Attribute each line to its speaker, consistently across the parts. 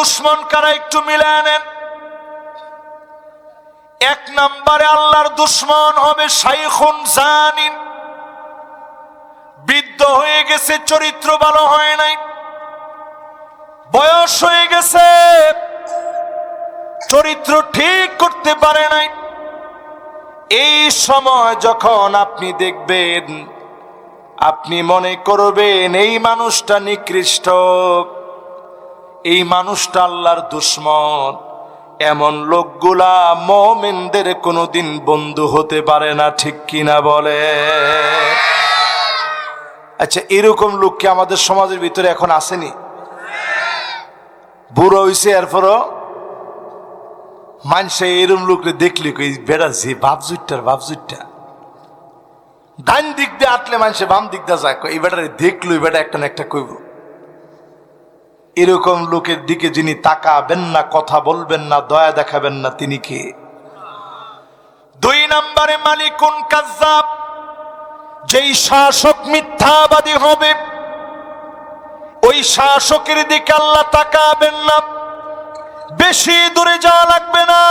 Speaker 1: দুশ্মন কারা একটু মিলায় নেন। এক নম্বরে আল্লাহর দুশ্মন হবে শাইখুন জানিন, বৃদ্ধ হয়ে গেছে, চরিত্র ভালো হয় নাই, বয়স হয়ে গেছে, চরিত্র ঠিক করতে পারে নাই। এই সময় যখন আপনি দেখবেন, আপনি মনে করবেন এই মানুষটা নিকৃষ্ট, এই মানুষটা আল্লাহর দুশ্মন, এমন লোকগুলা মুমিনদের কোনোদিন বন্ধু হতে পারে না, ঠিক কিনা বলে? আচ্ছা, এরকম লোক কি আমাদের সমাজের ভিতরে এখন আসেনি? বুড়ো হইছে এরপরও মানুষে এরকম লোকরে দেখলে কই বেড়া যে বাপজুটটা ডান দিক দিয়ে আটলে মানুষে বাম দিক দিয়ে যায়, এই বেটারে দেখলো এই বেটা একটা না একটা কইব। এরকম লোকের দিকে যিনি তাকাবেন না, কথা বলবেন না, দয়া দেখাবেন না, তিনি কে? দুই নম্বরে মালিকুন কাজ্জাব, যেই শাসক মিথ্যাবাদী হবে ওই শাসকের দিকে আল্লাহ তাকাবেন না। বেশি দূরে যাওয়া লাগবে না,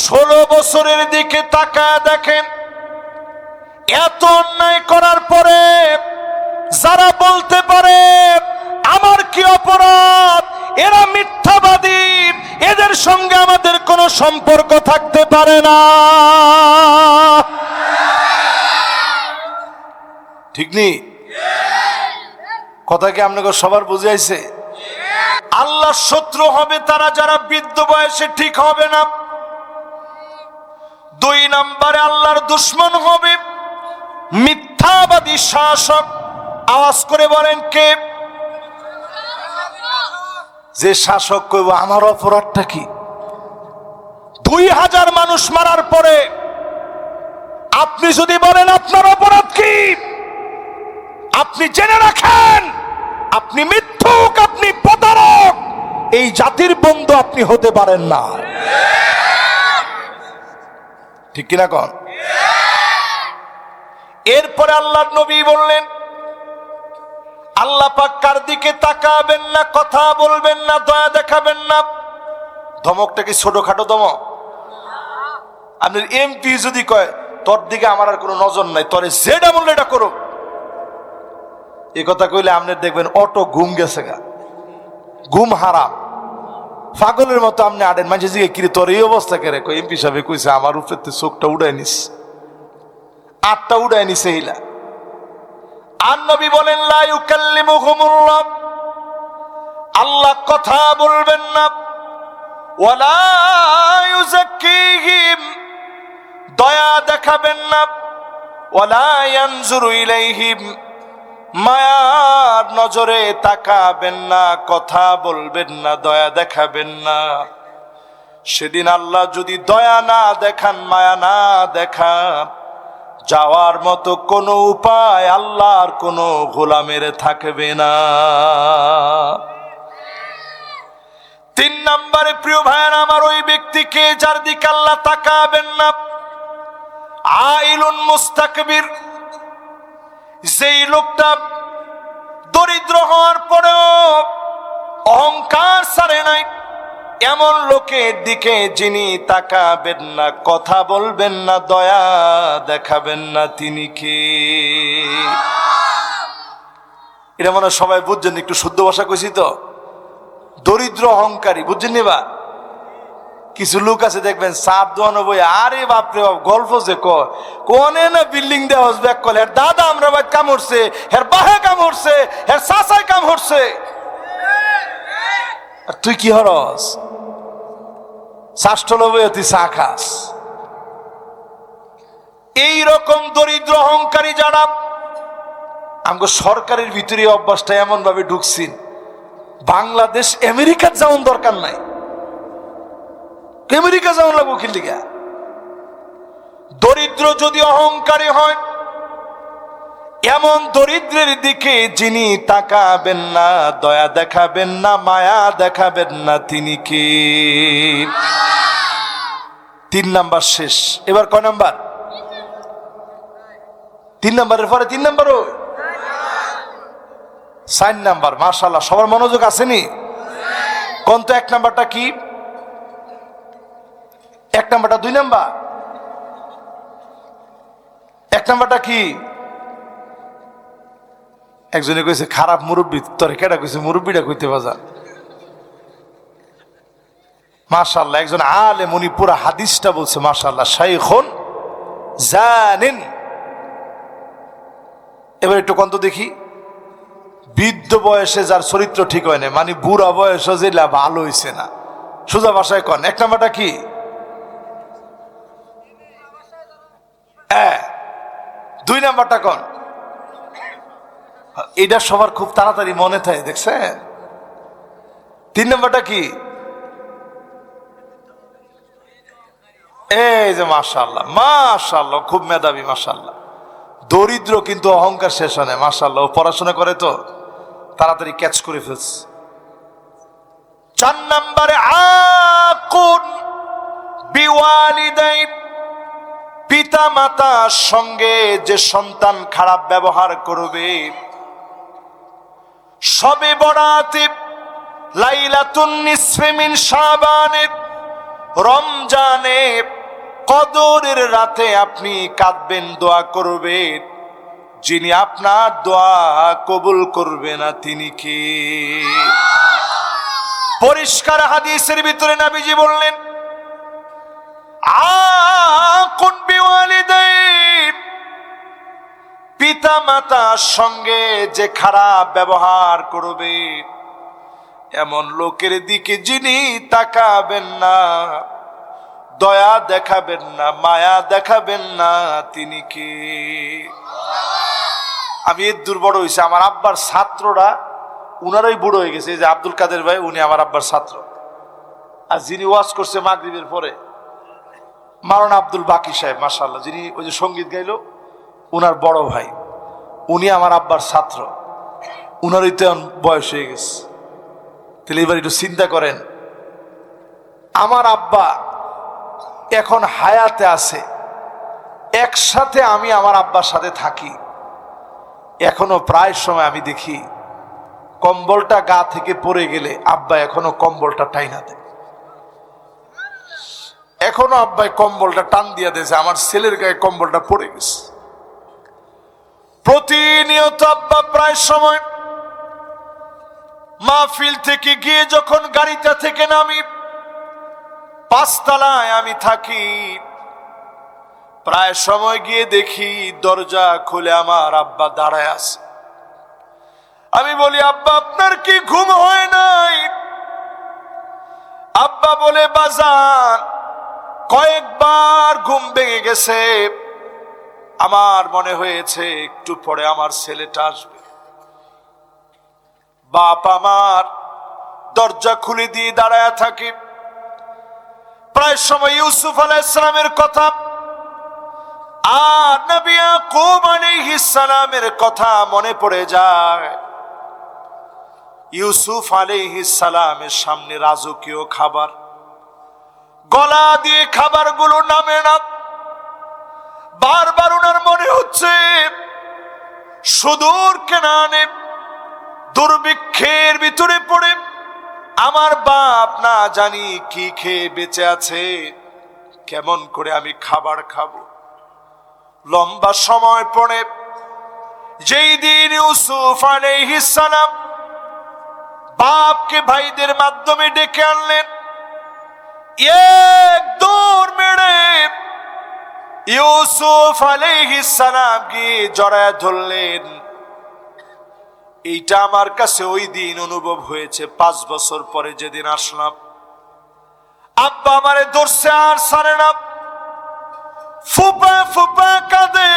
Speaker 1: 16 বছরের দিকে তাকায় দেখেন, এত অন্যায় করার পরে যারা বলতে পারে আমার কি অপরাধ, এরা মিথ্যাবাদী, এদের সঙ্গে আমাদের কোনো সম্পর্ক থাকতে পারে না, ঠিক নেই? কথা কি আপনাকে সবার বুঝে আইছে? আল্লাহর শত্রু হবে তারা যারা বৃদ্ধ বয়সে ঠিক হবে না। দুই নম্বরে আল্লাহর দুশ্মন হবে মিথ্যাবাদী শাসক। আওয়াজ করে বলেন কে? যে শাসক কইব আমার অপরাধটা কি? 2000 মানুষ মারার পরে আপনি যদি বলেন আপনার অপরাধ কি, আপনি জেনে রাখেন আপনি মিথ্যুক, আপনি প্রতারক, এই জাতির বন্ধু আপনি হতে পারেন না, ঠিক কিনা কোন? এরপরে আল্লাহর নবী বললেন আল্লাহ পাক কার দিকে তাকাবেন না, কথা বলবেন না, দয়া দেখাবেন না। ধমকটা কি ছোটখাটো ধমক? আপনার এমপি যদি কয় তোর দিকে আমার আর কোনো নজর নাই, তোরে যেটা বললে এটা করো, এই কথা কইলে আপনি দেখবেন অটো ঘুম গেছে গা, ঘুম হারাম, পাগলের মতো আপনি আডেন। মানুষের দিকে কিরে তোর এই অবস্থা করে? এমপি সাহেব কইছে আমার উপরে চোখটা উড়াই নিস, 8টা উড়াই নিছে এইলা। আর নবী বলেন লা ইউকাল্লিমুহুমুল্লাহ, আল্লাহ কথা বলবেন না, ওয়ালা ইউযাক্কিহিম, দয়া দেখাবেন না, ওয়ালা ইয়ানজুরু ইলাইহিম, মায়ার নজরে তাকাবেন না, কথা বলবেন না, দয়া দেখাবেন না। সেদিন আল্লাহ যদি দয়া না দেখান, মায়া না দেখান, যাওয়ার মতো কোনো উপায় আল্লাহর কোনো গোলামের থাকবে না। 3 নম্বরে প্রিয় ভাইয়ের আমার, ওই ব্যক্তিকে যার দিকে আল্লাহ তাকাবেন না, আইলুন মুস্তাকবির, যেই লোকটা দরিদ্র হওয়ার পরেও অহংকার ছাড়ে নাই, এমন লোকের দিকে যিনি তাকাবেন না, কথা বলবেন না, দয়া দেখাবেন না, তিনি কি? এটা মনে সবাই বুঝছেন, একটু শুদ্ধ ভাষা কইছি তো। দরিদ্র অহংকারী বুঝছেন নি বা? কিছু লোক আছে দেখবেন সাপ দোয়ানো বই, আরে বাপরে বাপ গল্প যে কোনে না বিল্ডিং দেওয়া ব্যাক করলে হের দাদা আমরা ভাই কাম হচ্ছে, হের বাহে কাম হচ্ছে, হের চাচাই কাম হচ্ছে, আর তুই কি হরস? শাস্ত্র লবই তুই চা খাস। এইরকম দরিদ্র অহংকারী যারা, আমাকে সরকারের ভিতরে অভ্যাসটা এমন ভাবে ঢুকছেন, বাংলাদেশ আমেরিকার যাওয়ার দরকার নাই, আমেরিকা যাওয়া লাগবো কি লিগা? দরিদ্র যদি অহংকারী হয়, এমন দরিদ্রের দিকে যিনি তাকাবেন না, দয়া দেখাবেন না, মায়া দেখাবেন না, তিনি কি? 3 নাম্বার শেষ। এবার কয় নাম্বার? 3 নাম্বারের পরে 3 নাম্বার, 4 নাম্বার। মাশাআল্লাহ, সবার মনোযোগ আসেনি? কোন তো 1 নাম্বারটা কি? 1 নাম্বারটা 2 নাম্বার? 1 নাম্বারটা কি? একজনে কইছে খারাপ মুরব্বী, তোরে কেডা কইছে মুরব্বীটা কইতে বাজার? মাশাআল্লাহ, একজন আলেম, উনি পুরো হাদিসটা বলছে। মাশাআল্লাহ, শাইখুন জানিন। এবার একটু কন্ত দেখি, বৃদ্ধ বয়সে যার চরিত্র ঠিক হয় না, মানে বুড়া বয়সে যে ভালো হইছে না, সোজা ভাষায় কন। 1 নাম্বারটা কি? 2 নাম্বারটা কন। এটা সবার খুব তাড়াতাড়ি মনে থাকে, দেখছেন? 3 নাম্বারটা কি? এই যে মাশাআল্লাহ, মাশাআল্লাহ, খুব মেধাবী, মাশাআল্লাহ। দরিদ্র কিন্তু অহংকার শেষ হয় না, মাশাআল্লাহ। ও পড়াশোনা করে তো তাড়াতাড়ি ক্যাচ করে ফেলছে। 4 নম্বরে আকুন বিওয়ালিদাই, পিতা মাতার সঙ্গে যে সন্তান খারাপ ব্যবহার করবে, শবে বরাতে, লাইলাতুন নিসফে মিন শাবানে, রমজানে কদরের রাতে আপনি কাঁদবেন, দোয়া করবেন, যিনি আপনার দোয়া কবুল করবে না তিনি কে? পরিষ্কার হাদিসের ভিতরে নবীজি বললেন, আকুন বিওয়ালিদাই, পিতা মাতার সঙ্গে যে খারাপ ব্যবহার করবে, এমন লোকের দিকে যিনি তাকাবেন না, দয়া দেখাবেন না, মায়া দেখাবেন না, তিনি কে? আমি এর দুর্বড় হয়েছে, আমার আব্বার ছাত্ররা উনারাই বুড়ো হয়ে গেছে। এই যে আব্দুল কাদের ভাই, উনি আমার আব্বার ছাত্র। আর যিনি ওয়াজ করছে মাগরিবের পরে, মাওলানা আব্দুল বাকি সাহেব, মাশাআল্লাহ, যিনি ওই যে সঙ্গীত গাইলো, উনার বড় ভাই, উনি আমার আব্বার ছাত্র। উনারই তো বয়স হয়ে গেছে। তাহলে এবার একটু চিন্তা করেন, আমার আব্বা এখন হায়াতে আছে, একসাথে আমি আমার আব্বার সাথে থাকি, এখনো প্রায় সময় আমি দেখি কম্বলটা গা থেকে পড়ে গেলে আব্বা এখনো কম্বলটা টাইনা দেয়, এখনো আব্বাই কম্বলটা টান দিয়া দিয়েছে, আমার ছেলের গায়ে কম্বলটা পড়ে গেছে। প্রতিনিয়ত আব্বা প্রায় সময় মাহফিল থেকে গিয়ে যখন গাড়িটা থেকে নামি, 5 তলায় আমি থাকি, প্রায় সময় গিয়ে দেখি দরজা খুলে আমার আব্বা দাঁড়ায় আছে। আমি বলি, আব্বা আপনার কি ঘুম হয় নাই? আব্বা বলে, বাজান, কয়েকবার ঘুম ভেঙে গেছে, আমার মনে হয়েছে একটু পরে আমার ছেলেটা আসবে। বাপ আমার দরজা খুলে দিয়ে দাঁড়ায় থাকে। প্রায় সময় ইউসুফ আলাইহিস সালামের কথা আর নবী ইয়াকুব আলাইহিস সালামের কথা মনে পড়ে যায়। ইউসুফ আলাইহিস সালামের সামনে রাজকীয় খাবার, গলা দিয়ে খাবারগুলো নামে না। বারবার ওনার মনে হচ্ছে সুদূর কেনানে দুর্ভিক্ষের ভিতরে পড়ে আমার বাপ না জানি কি খেয়ে বেঁচে আছে, কেমন করে আমি খাবার খাবো। লম্বা সময় পরে যেই দিন ইউসুফ আলাইহিস সালাম বাপকে ভাইদের মাধ্যমে ডেকে আনলেন, এক দৌড় মেরে ইউসুফ আলাইহিস সালাম গিয়ে জড়ায় ধরলেন। এইটা আমার কাছে ওই দিন অনুভব হয়েছে, 5 বছর পরে যেদিন আসলাম। আব্বা আমারে ধরছে আর ছাড়ে না, ফুপা ফুপা কাঁদে।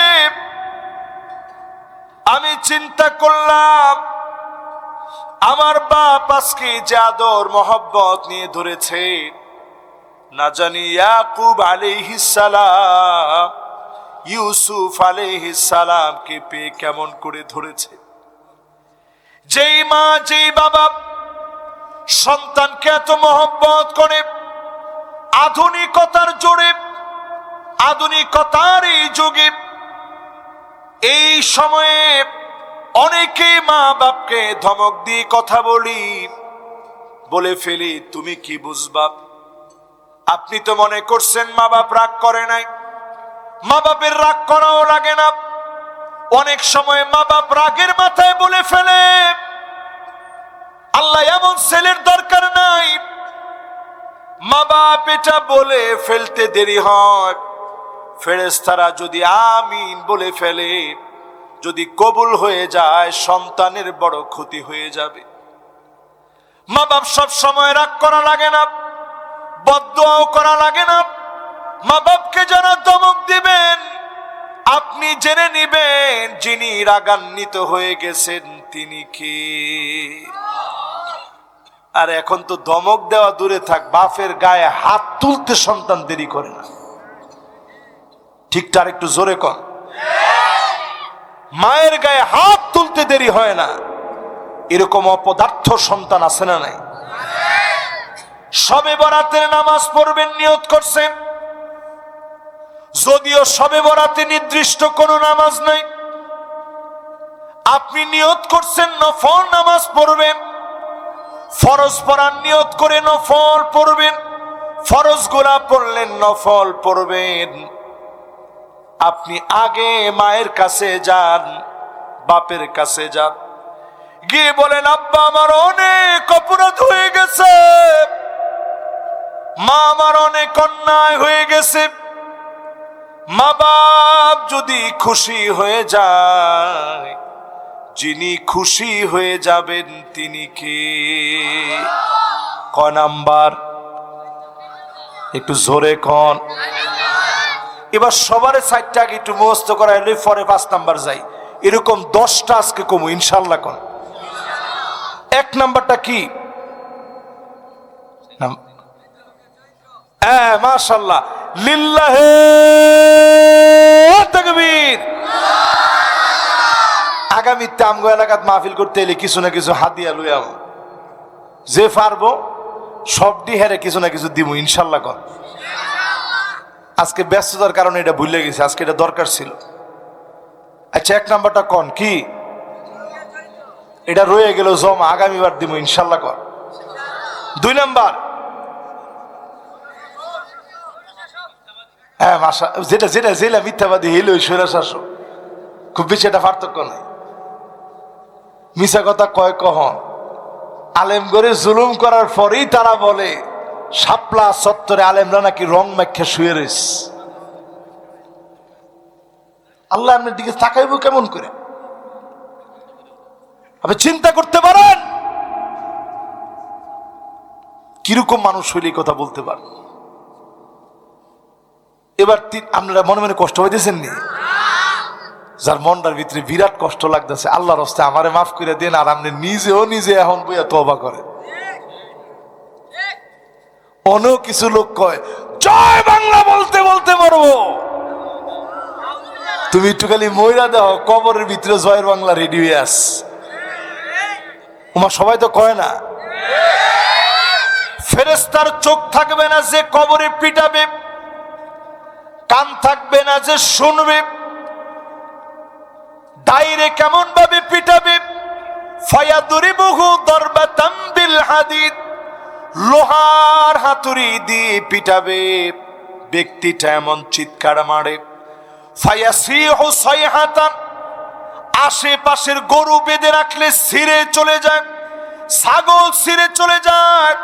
Speaker 1: আমি চিন্তা করলাম, আমার বাপ আজকে যে আদর মহব্বত নিয়ে ধরেছে, না জানি ইয়াকুব আলাইহিস সালাম ইউসুফ আলাইহিস সালামকে পেয়ে কেমন করে ধরেছে। যেই মা যেই বাবা সন্তানকে এত মহব্বত করে, আধুনিকতার জোরে, আধুনিকতার এই যুগে, এই সময়ে অনেকে মা বাপকে ধমক দিয়ে কথা বলি, বলে ফেলি, তুমি কি বুঝবা? আপনি তো মনে করছেন মা বাপ রাগ করে নাই। মা বাপের রাগ করাও লাগে না। অনেক সময় মা বাপ রাগের মাথায় বলে ফেলে, আল্লাহ এমন ছেলের দরকার নাই। মা বাপ এটা বলে ফেলতে দেরি হয়, ফেরেশতারা যদি আমিন বলে ফেলে, যদি কবুল হয়ে যায়, সন্তানের বড় ক্ষতি হয়ে যাবে। মা বাপ সব সময় রাগ করা লাগে না, বদদুয়াও করা লাগে না। মা বাপকে যারা ধমক দিবেন, আপনি জেনে নিবেন যিনি রাগান্বিত হয়ে গেছেন তিনি কে। আর এখন তো ধমক দেওয়া দূরে থাক, বাপের গায়ে হাত তুলতে সন্তান দেরি করে না। ঠিকঠাক একটু জোরে কর। মায়ের গায়ে হাত তুলতে দেরি হয় না। এরকম অপদার্থ সন্তান আছে না নাই? শবে বরাতের নামাজ পড়বেন নিয়ত করছেন, যদিও শবে বরাতে নির্দিষ্ট কোনো নামাজ নাই, আপনি নিয়ত করছেন নফল নামাজ পড়বেন। ফরজ পড়ার নিয়ত করে নফল পড়বেন, ফরজ গুলা পড়লেন, নফল পড়বেন। আপনি আগে মায়ের কাছে যান, বাপের কাছে যান, গিয়ে বলেন, আব্বা আমার অনেক অপরাধ হয়ে গেছে, মা আমার অনেক অন্যায় হয়ে গেছে। মা বাপ যদি খুশি হয়ে যায়, যিনি খুশি হয়ে যাবেন তিনি কে? কয় নাম্বার? একটু জোরে কন। এবার সবার সাইডটা আগে একটু মুখস্থ করা হলে পরে 5 নাম্বার যাই। এরকম 10টা আজকে কমু ইনশাল্লাহ। কন 1 নাম্বারটা কি? মাশাআল্লাহ, লিল্লাহে তাকবীর। আগামীতে আমগো এলাকাত মাহফিল করতে এলে কিছু না কিছু হাদিয়া লই আম, যে পারবো সবটি হেরে কিছু না কিছু দিব ইনশাল্লাহ। কর আজকে ব্যস্ততার কারণে এটা ভুলে গেছি, আজকে এটা দরকার ছিল। আচ্ছা 1 নাম্বারটা কন কি? এটা রয়ে গেল জমা, আগামীবার দিব ইনশাল্লাহ। কর 2 নাম্বার? হ্যাঁ মাশা, যেটা যেটা জেলা মিথ্যাবাদী হইলে ওই স্বৈরা শাসক, খুব বেশি এটা পার্থক্য নাই। মিছা কথা কয় কখন? আলেম করে জুলুম করার পরেই তারা বলে শাপলা চত্বরে আলেমরা নাকি রং মাখা শুয়ে রয়েছে। আল্লাহ আপনার দিকে তাকাইব কেমন করে? আপনি চিন্তা করতে পারেন কিরকম মানুষ হইলে কথা বলতে পারেন? এবার আপনারা মনে মনে কষ্ট হইতেছেন নি? যার মনটার ভিতরে বিরাট কষ্ট লাগতেছে, আল্লাহর রাস্তায় আমারে মাফ করে দেন। আর আপনি নিজে এখন বইয়া তওবা করেন। অন্য কিছু লোক কয় জয় বাংলা বলতে বলতে মরবো। তুমি একটু খালি মইরা দাও, কবরের ভিতরে জয়ের বাংলা রেডি হয়ে আস। তোমার সবাই তো কয় না। ফেরেশতার চোখ থাকবে না যে কবরে পিটাবে, কান থাকবে না যে শুনবে, ডাইরে কেমন ভাবে পিটাবে। ফায়াদরিবুহু দরবাতাম বিল হাদিদ, লোহার হাতুড়ি দিয়ে পিটাবে। ব্যক্তিটা এমন চিৎকার মারে, ফায়াসিহু সাইহাতান, আশেপাশের গরু বেঁধে রাখলে ছিঁড়ে চলে যায়, ছাগল ছিঁড়ে চলে যায়,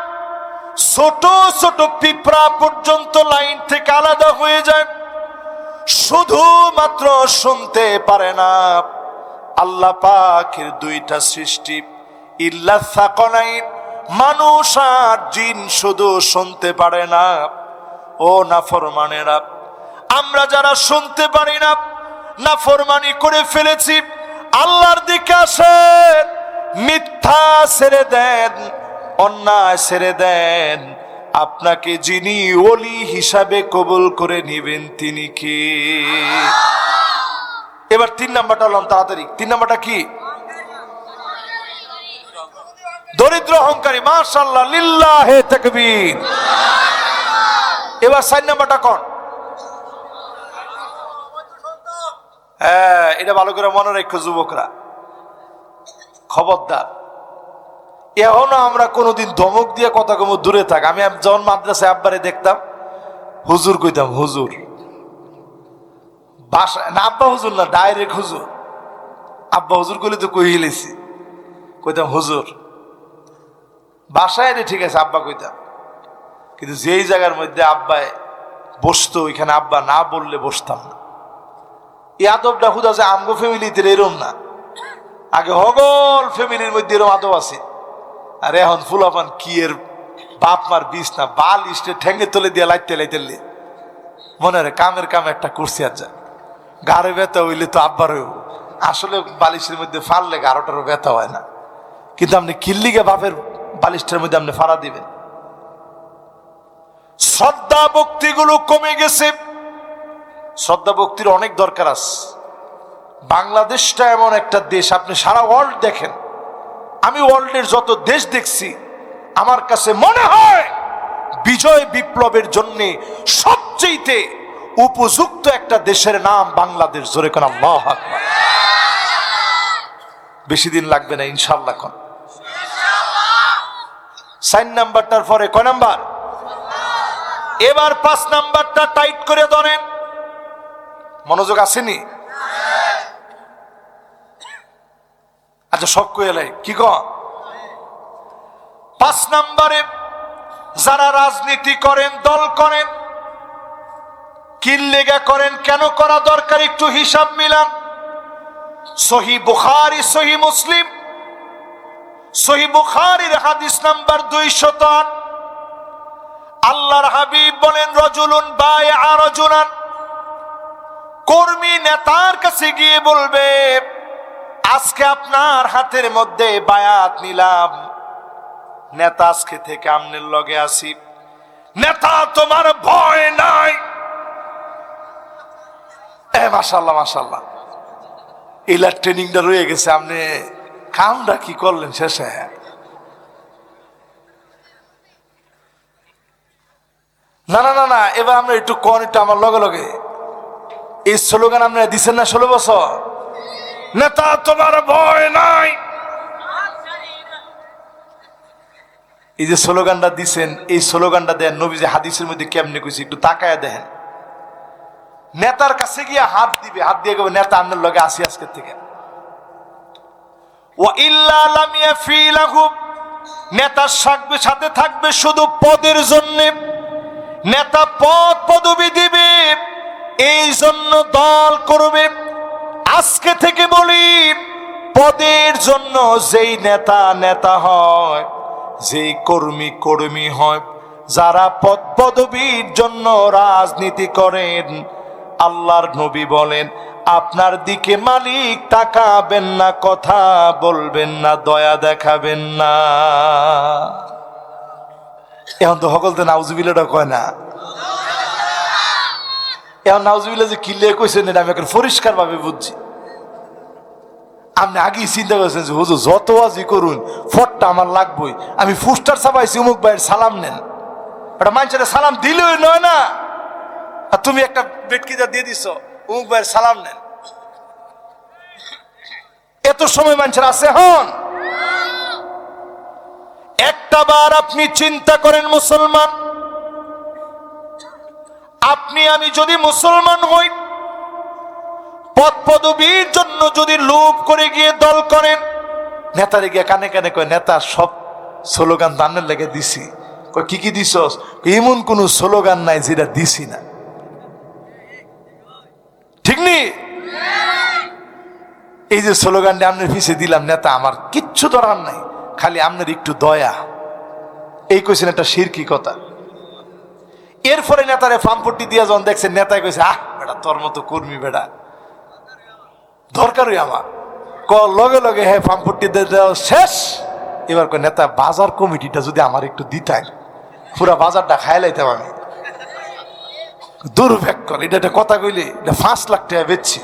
Speaker 1: ছোট ছোট পিঁপড়া পর্যন্ত লাইন থেকে আলাদা হয়ে যায়। শুধুমাত্র শুনতে পারে না। আল্লাহ পাকের 2টা সৃষ্টি, ইল্লা সাকালাইন, মানুষ আর জিন, শুধু শুনতে পারে না। ও নাফরমানেরা, আমরা যারা শুনতে পারি না, নাফরমানি করে ফেলেছি, আল্লাহর দিকে আসেন, মিথ্যা ছেড়ে দেন, অন্যায় ছেড়ে দেন। আপনাকে যিনি ওলি হিসাবে কবুল করে নেবেন তিনি কে? এবার 3 নাম্বারটা হলাম তাড়াতাড়ি। 3 নাম্বারটা কি? দরিদ্র অহংকারী। মাশাআল্লাহ, লিল্লাহে তাকবীর। এবার 4 নাম্বারটা কোন? হ্যাঁ, এটা ভালো করে মনে রেখো যুবকরা, খবরদার। এখনো আমরা কোনোদিন ধমক দিয়ে কথা কম দূরে থাক। আমি যখন মাদ্রাসায় আব্বারে দেখতাম হুজুর কইতাম, হুজুর বাসায় না, আব্বা হুজুর না, ডাইরেক্ট হুজুর। আব্বা হুজুর করলে তো কই হেলেছি, কইতাম হুজুর। বাসায় রে ঠিক আছে আব্বা কইতাম, কিন্তু যেই জায়গার মধ্যে আব্বায় বসতো ওইখানে আব্বা না বললে বসতাম না। এই আদবটা হুদা যে আমগো ফ্যামিলিতে এরম না, আগে হগল ফ্যামিলির মধ্যে এরম আদব আছে। আর এখন ফুলাপান কি এর বাপ মার বিষ না, বাল ইস্টে ঠেঙ্গে তোলে দিয়ে লাইতে লাইতে মনে হয় কামের কাম একটা করছি। আর যা গাড়ে ব্যথা হইলে তো আব্বারও আসলে বালিশের মধ্যে ফাললে গাড়োটারও ব্যথা হয় না, কিন্তু আপনি কিল্লিগে বাপের বালিশটার মধ্যে আপনি ফাড়া দিবেন। শ্রদ্ধা ভক্তিগুলো কমে গেছে। শ্রদ্ধা ভক্তির অনেক দরকার আছে। বাংলাদেশটা এমন একটা দেশ, আপনি সারা ওয়ার্ল্ড দেখেন, আমি ওয়ার্ল্ডের যত দেশ দেখছি আমার কাছে মনে হয় বিজয় বিপ্লবের জন্য সবচেয়ে উপযুক্ত একটা দেশের নাম বাংলাদেশ। জোরে কোন আল্লাহু আকবার। বেশি দিন লাগবে না ইনশাআল্লাহ। কোন 4 নাম্বারটার পরে কয় নাম্বার? এবার 5 নাম্বারটা টাইট করে ধরেন। মনোযোগ আসেনি? আচ্ছা সব কইলাই কি ক? 5 নাম্বারে যারা রাজনীতি করেন, দল করেন, কি লেগা করেন, কেন করা দরকার, একটু হিসাব মিলান। সহিহ বুখারী, সহিহ মুসলিম, সহিহ বুখারীর হাদিস নাম্বার 208। আল্লাহর হাবিব বলেন, রজুলুন বায়আ রাজুলান, কর্মী নেতার কাছে গিয়ে বলবে, আজকে আপনার হাতের মধ্যে বায়াত নিলাম, নেতা আজকে থেকে আমনের লগে আসি, নেতা তোমার ভয় নাই। মাশাআল্লাহ মাশাআল্লাহ, এলার ট্রেনিংটা রয়ে গেছে। আপনি কামটা কি করলেন শেষে? না না না না, এবার আমরা একটু কোন, একটু আমার লগে লগে এই স্লোগান আপনারা দিচ্ছেন না 16 বছর, নেতা তোমার ভয় নাই। এই যে স্লোগানটা দিচ্ছেন, এই স্লোগানটা দেন নবী যে হাদিসের মধ্যে কেমনে কইছে একটু তাকায় দেখেন। নেতার কাছে গিয়ে হাত দিবে, হাত দিয়ে কবে, নেতা আপনার লগে আসি আজকের থেকে। ওয়া ইল্লা লাম ইয়াফিলাহু, নেতার সাথে থাকবে শুধু পদের জন্য। নেতা পদ পদবি দিবে, এই জন্য দল করবে। আজকে থেকে বলি, পদের জন্য যেই নেতা নেতা হয়, যেই কর্মী কর্মী হয়, যারা পদ পদবীর জন্য রাজনীতি করেন, আল্লাহর নবী বলেন, আপনার দিকে মালিক তাকাবেন না, কথা বলবেন না, দয়া দেখাবেন না। এখন তো সকল তো নাউজুবিল্লাহটা কয় না। এখন নাউজুবিল্লাহ যে কিল্লে কইছেন এটা আমি এখন পরিষ্কার ভাবে বুঝছি। আপনি আগেই চিন্তা করেছেন যে হুজুর যত আজই করুন ফটটা আমার লাগবই, আমি ফুস্টার ছাপাইছি অমুক ভাইয়ের সালাম নেন। ওটা মানুষের সালাম দিলেই নয় না, আর তুমি একটা বেটকিটা দিয়ে দিছ অমুক ভাইয়ের সালাম নেন। এত সময় মানুষের আছে? হন একটা বার আপনি চিন্তা করেন, মুসলমান আপনি আমি যদি মুসলমান হই, পদ পদবীর জন্য যদি লোভ করে গিয়ে দল করেন, নেতারে গিয়ে কানে কানে কয়, নেতা সব স্লোগান দানের লেগে দিছি। কি কি দিস? এমন কোন স্লোগান নাই যেটা দিছি না। ঠিক নি? এই যে স্লোগানটা আপনার পিছিয়ে দিলাম, নেতা আমার কিচ্ছু দরকার নাই, খালি আপনার একটু দয়া, এই কইছেন একটা শিরকি কথা। এরপরে নেতারে ফার্মপট্টি দিয়া যখন দেখছেন, নেতায় কইছে, আহ বেটা তোর মতো কর্মী বেটা দরকারই আমার, লগে লগে হ্যাঁ ফার্মপট্টি দেওয়া শেষ। এবার কয়, নেতা বাজার কমিটিটা যদি আমার একটু দিতাই, পুরা বাজারটা খাই লাইতাম আমি। দুর্ভাগ্য, এটা কথা কইলে এটা 5 লাখ টাকা বেচছি।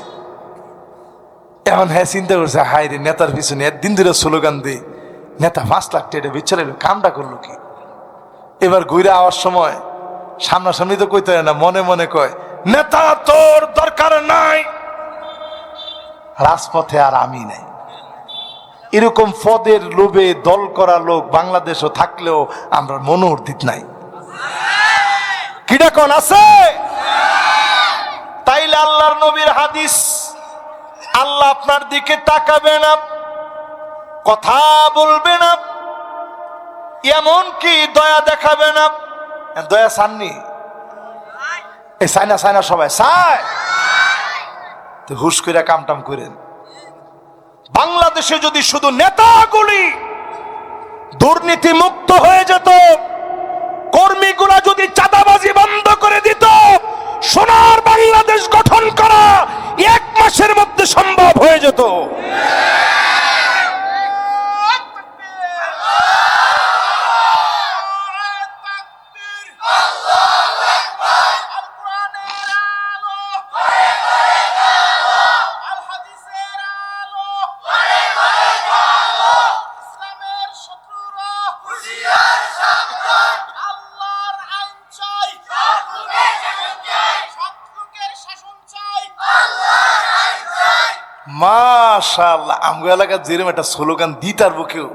Speaker 1: এখন হ্যাঁ চিন্তা করছে, হাই রে নেতার পিছনে একদিন ধরে স্লোগান দিই, নেতা 5 লাখ টাকা বেচে কামটা করলো কি? এবার ঘুরে আওয়ার সময় সামনাসামনি তো কইতে হয় না, মনে মনে কয়, নেতা তোর দরকার নাই, রাজপথে আর আমি নাই। এরকম পদের লোভে দল করা লোক বাংলাদেশও থাকলেও আমরা মনোহর্তিত নাই। কিটা কোন আছে? তাইলে আল্লাহর নবীর হাদিস, আল্লাহ আপনার দিকে তাকাবে না, কথা বলবে না, এমন কি দয়া দেখাবে না। দয়া চাননি? এই চায় না সবাই চায় তো হুশ করে কামটাম করেন। বাংলাদেশে যদি শুধু নেতাগুলি দুর্নীতি মুক্ত হয়ে যেত, কর্মীগুলা যদি চাঁদাবাজি বন্ধ করে দিত, সোনার বাংলাদেশ গঠন করা 1 মাসের মধ্যে সম্ভব হয়ে যেত। মাশাআল্লাহ, আমগো এলাকার যেরকম একটা স্লোগান দিতার বুকেও,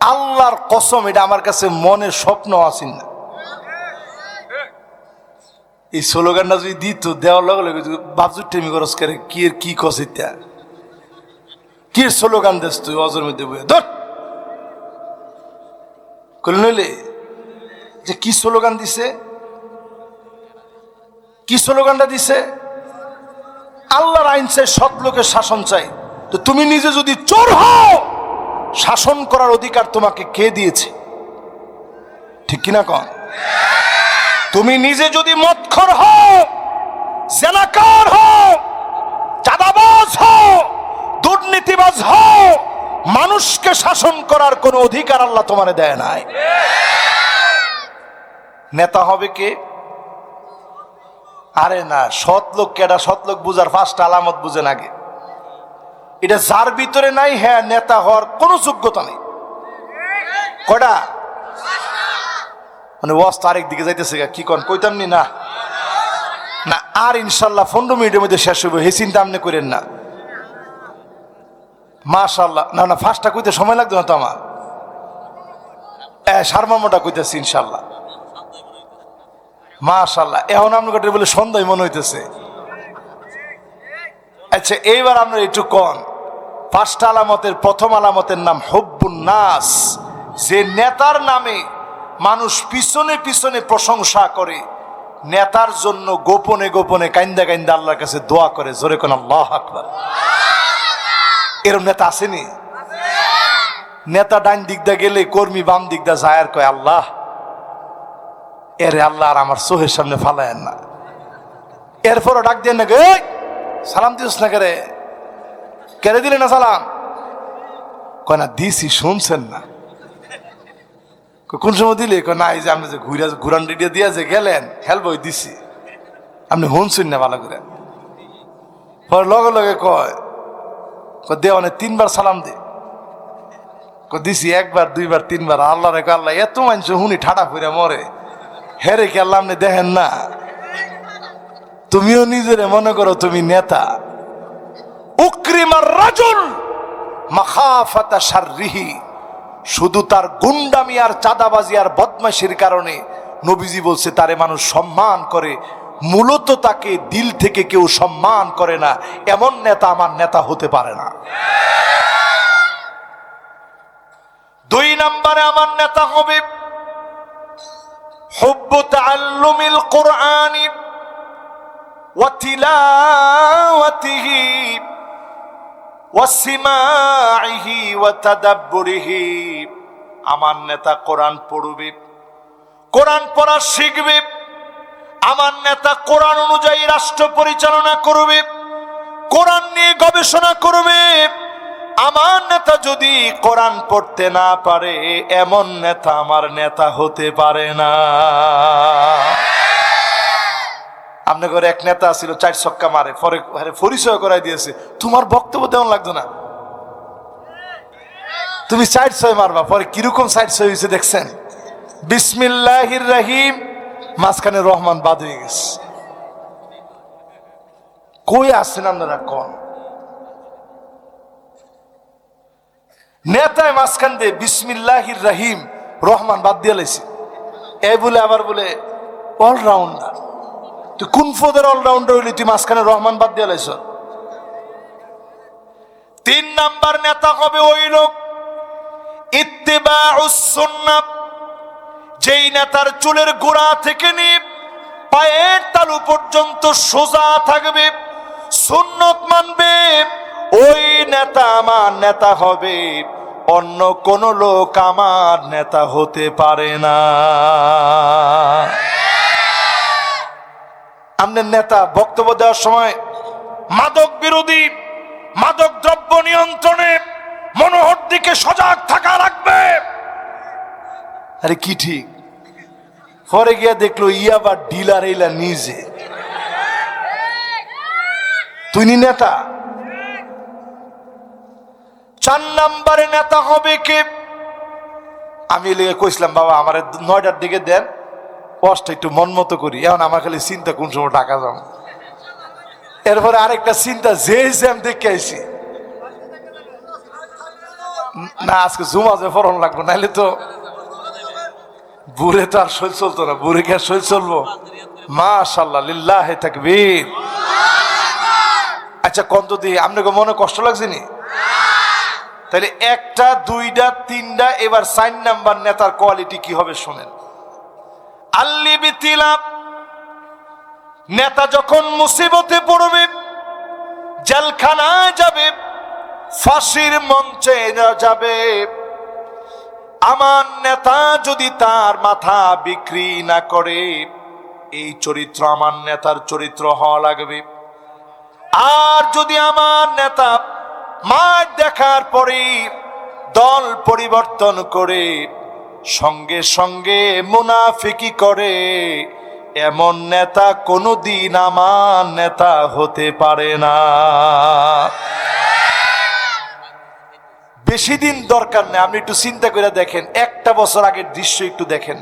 Speaker 1: আল্লাহর কসম এটা আমার কাছে মনে স্বপ্ন আসেন না। এই স্লোগানটা যদি দিত, দেওয়ার লগে লগে বাবজুর টেমি খরচ করে কি কসিতা কি স্লোগান দিস তুই অজর মধ্যে বইয়ে ধর করে নইলে যে কি স্লোগান দিছে, কি স্লোগানটা দিছে? আল্লাহর আইন চাই, সৎ লোকের শাসন চাই। তো তুমি নিজে যদি চোর হও, শাসন করার অধিকার তোমাকে কে দিয়েছে? ঠিক কিনা কন? তুমি নিজে যদি মদখোর হও, জেনাকার হও, চাঁদাবাজ হও, দুর্নীতিবাজ হও, মানুষকে শাসন করার কোন অধিকার আল্লাহ তোমারে দেয় নাই। নেতা হবে কে? আরে না, সৎ লোক কেডা? সৎ লোক বুঝার 5টা আলামত বুঝেন আগে। এটা যার ভিতরে নাই, হ্যাঁ নেতা হওয়ার কোনো যোগ্যতা নেই। কয়টা? মানে ওয়াজ আরেক দিকে যাইতেছে, কি কন কইতাম নি না না আর ইনশাল্লাহ 15 মিনিটের মধ্যে শেষ হবে, হে চিন্তা আপনি করেন না। মাশাআল্লাহ, না 5টা কইতে সময় লাগবে না তো আমার, সারমর্মটা কইতেছি ইনশাল্লাহ। মাশাআল্লাহ, এখন আপনার বলে সন্দেহ মনে হইতেছে। আচ্ছা, এইবার আপনার একটু কন, 5টা আলামতের প্রথম আলামতের নাম হুব্বুন নাস। যে নেতার নামে মানুষ পিছনে পিছনে প্রশংসা করে, নেতার জন্য গোপনে গোপনে কাইন্দা কাইন্দা আল্লাহর কাছে দোয়া করে, জোরে কোন আল্লাহু আকবার। এরকম নেতা আসেনি? নেতা ডান দিক দা গেলে কর্মী বাম দিক দা যায় আর কয়, আল্লাহ এরে আল্লাহ আর আমার চোখের সামনে ফালায়েন না। এরপরও ডাক দিয়ে নাকি, এই সালাম দিস না কেরে, কেড়ে দিলে না সালাম? কয় না দিছি, শুনছেন না? কোন সময় দিলে? কয় না, এই যে আপনি যে ঘুরান রেডিও দিয়ে যে গেলেন, হেলবই দিছি, আপনি শুনছেন না ভালো করে। পরে লগে লগে কয় দেওয়ানে 3বার সালাম দে। দিছি 1বার 2বার 3বার। আল্লাহ রে আল্লাহ, এত মানুষ হুনি ঠাডা ফিরে মরে, হেরে কি আল্লাহ আপনি দেখেন না? তুমিও নিজেরে মনে করো তুমি নেতা। উকরিমার রাজুল মাখাফাতা শাররিহি, শুধু তার গুন্ডামি আর চাঁদাবাজি আর বদমাশির কারণে নবীজি বলছে তারে মানুষ সম্মান করে, মূলত তাকে দিল থেকে কেউ সম্মান করে না। এমন নেতা আমার নেতা হতে পারে না। 2 নম্বরে আমার নেতা হবে হুব্বু তাআল্লুমিল কুরআনি ওয়া তিলাওয়াতিহি ওয়া সিমাইহি ওয়া তাদাব্বুরিহি। আমার নেতা কোরআন পড়বে, কোরআন পড়া শিখবে। আমার নেতা কোরআন অনুযায়ী রাষ্ট্র পরিচালনা করবে, কোরআন নিয়ে গবেষণা করবে। আমার নেতা যদি কোরআন পড়তে না পারে, এমন নেতা আমার নেতা হতে পারে না। আপনার ঘরে এক নেতা ছিল, 4 ছক্কা মারে, পরে পরিচয় করাই দিয়েছে, তোমার বক্তব্য তেমন লাগতো না, তুমি 4-6 মারবা। পরে কিরকম 4-6 হয়েছে দেখছেন? বিসমিল্লাহির রহিম, মাঝখানে রহমান বাদ হয়ে গেছে। কই আসছেন আপনারা? কোন নেতায় মাঝখান দিয়ে বিসমিল্লাহির রহিম রহমান বাদ দিয়ে লাইছে, এই বলে আবার বলে অলরাউন্ডার। তুই কোন ফোদের অলরাউন্ডার হইলি, তুই মাঝখানে রহমান বাদ দিয়ে লাইছ? 3 নাম্বার নেতা হবে ওই লোক ইত্তিবাউস সুন্নাহ, যেই নেতার চুলের গোড়া থেকে নিয়ে পায়ের তালু পর্যন্ত সোজা থাকবে, সুন্নত মানবে, ওই নেতা আমার নেতা হবে। অন্য কোন লোক আমার নেতা হতে পারে না। আমাদের নেতা বক্তব্য দেওয়ার সময় মাদক বিরোধী, মাদক দ্রব্য নিয়ন্ত্রণে মনোহর দিকে সজাগ থাকা লাগবে। আরে কি ঠিক, পরে গিয়া দেখলো ইয়াবা ডিলার এলা নিজে। তুই নেতা। 4 নম্বরে নেতা হবে কে? আমি লেগে কইছিলাম বাবা আমার 9টার দিকে দেন, কষ্ট একটু মন মতো করি। এখন আমার খালি চিন্তা কোন সময় টাকা যাবো। এরপরে আরেকটা চিন্তা, যে আমি দেখে আইছি না আজকে জুমাজে ফরন লাগবো, নাইলে তো বুড়ে তো আর শৈল চলতো না। বুড়ে কে আর শৈল চলবো? মাশাআল্লাহ, লিল্লাহি তাকবীর। আচ্ছা কন্ত দিয়ে আপনাকে মনে কষ্ট লাগছে নি? তাহলে 1টা 2টা 3টা, এবার 4 নাম্বার নেতার কোয়ালিটি কি হবে শোনেন। আল্লি বিতিলা, নেতা যখন মুসিবতে পড়বে, জেলখানায় যাবে, ফাঁসির মঞ্চে যাবে, আমার নেতা যদি তার মাথা বিক্রি না করে, এই চরিত্র আমার নেতার চরিত্র হওয়া লাগবে। আর যদি আমার নেতা মাঠ দেখার পরে দল পরিবর্তন করে সঙ্গে সঙ্গে মুনাফিকি করে, এমন নেতা কোনোদিন আমার নেতা হতে পারে না। বেশি দিন দরকার নেই, আপনি একটু চিন্তা করে দেখেন, 1টা বছর আগের দৃশ্য একটু দেখেন।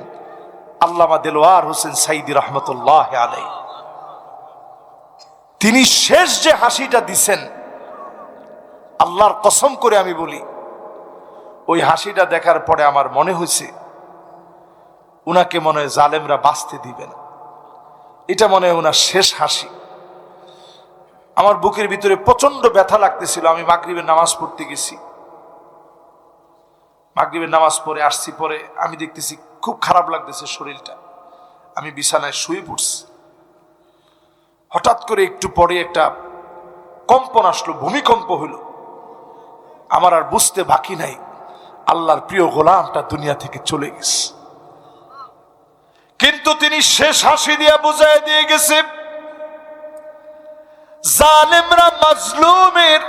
Speaker 1: আল্লামা দেলোয়ার হোসেন সাইদি রহমতুল্লাহ আলাইহি, তিনি শেষ যে হাসিটা দিছেন, আল্লাহর কসম করে আমি বলি, ওই হাসিটা দেখার পরে আমার মনে হয়েছে উনাকে মনে হয় জালেমরা বাঁচতে দিবে না। এটা মনে হয় ওনার শেষ হাসি। আমার বুকের ভিতরে প্রচন্ড ব্যথা লাগতেছিল। আমি মাগরিবের নামাজ পড়তে গেছি, মাগরিবের নামাজ পড়ে আসছি, পরে আমি দেখতেছি খুব খারাপ লাগতেছে শরীরটা। আমি বিছানায় শুয়ে পড়ছি, হঠাৎ করে একটু পরে একটা কম্পন আসলো, ভূমিকম্প হলো। আমার আর বুঝতে বাকি নাই আল্লাহর প্রিয় গোলামটা দুনিয়া থেকে চলে গেছে। কিন্তু তিনি শেষ হাসি দিয়া বুঝাই দিয়ে গেছে, জালেমরা মাজলুমের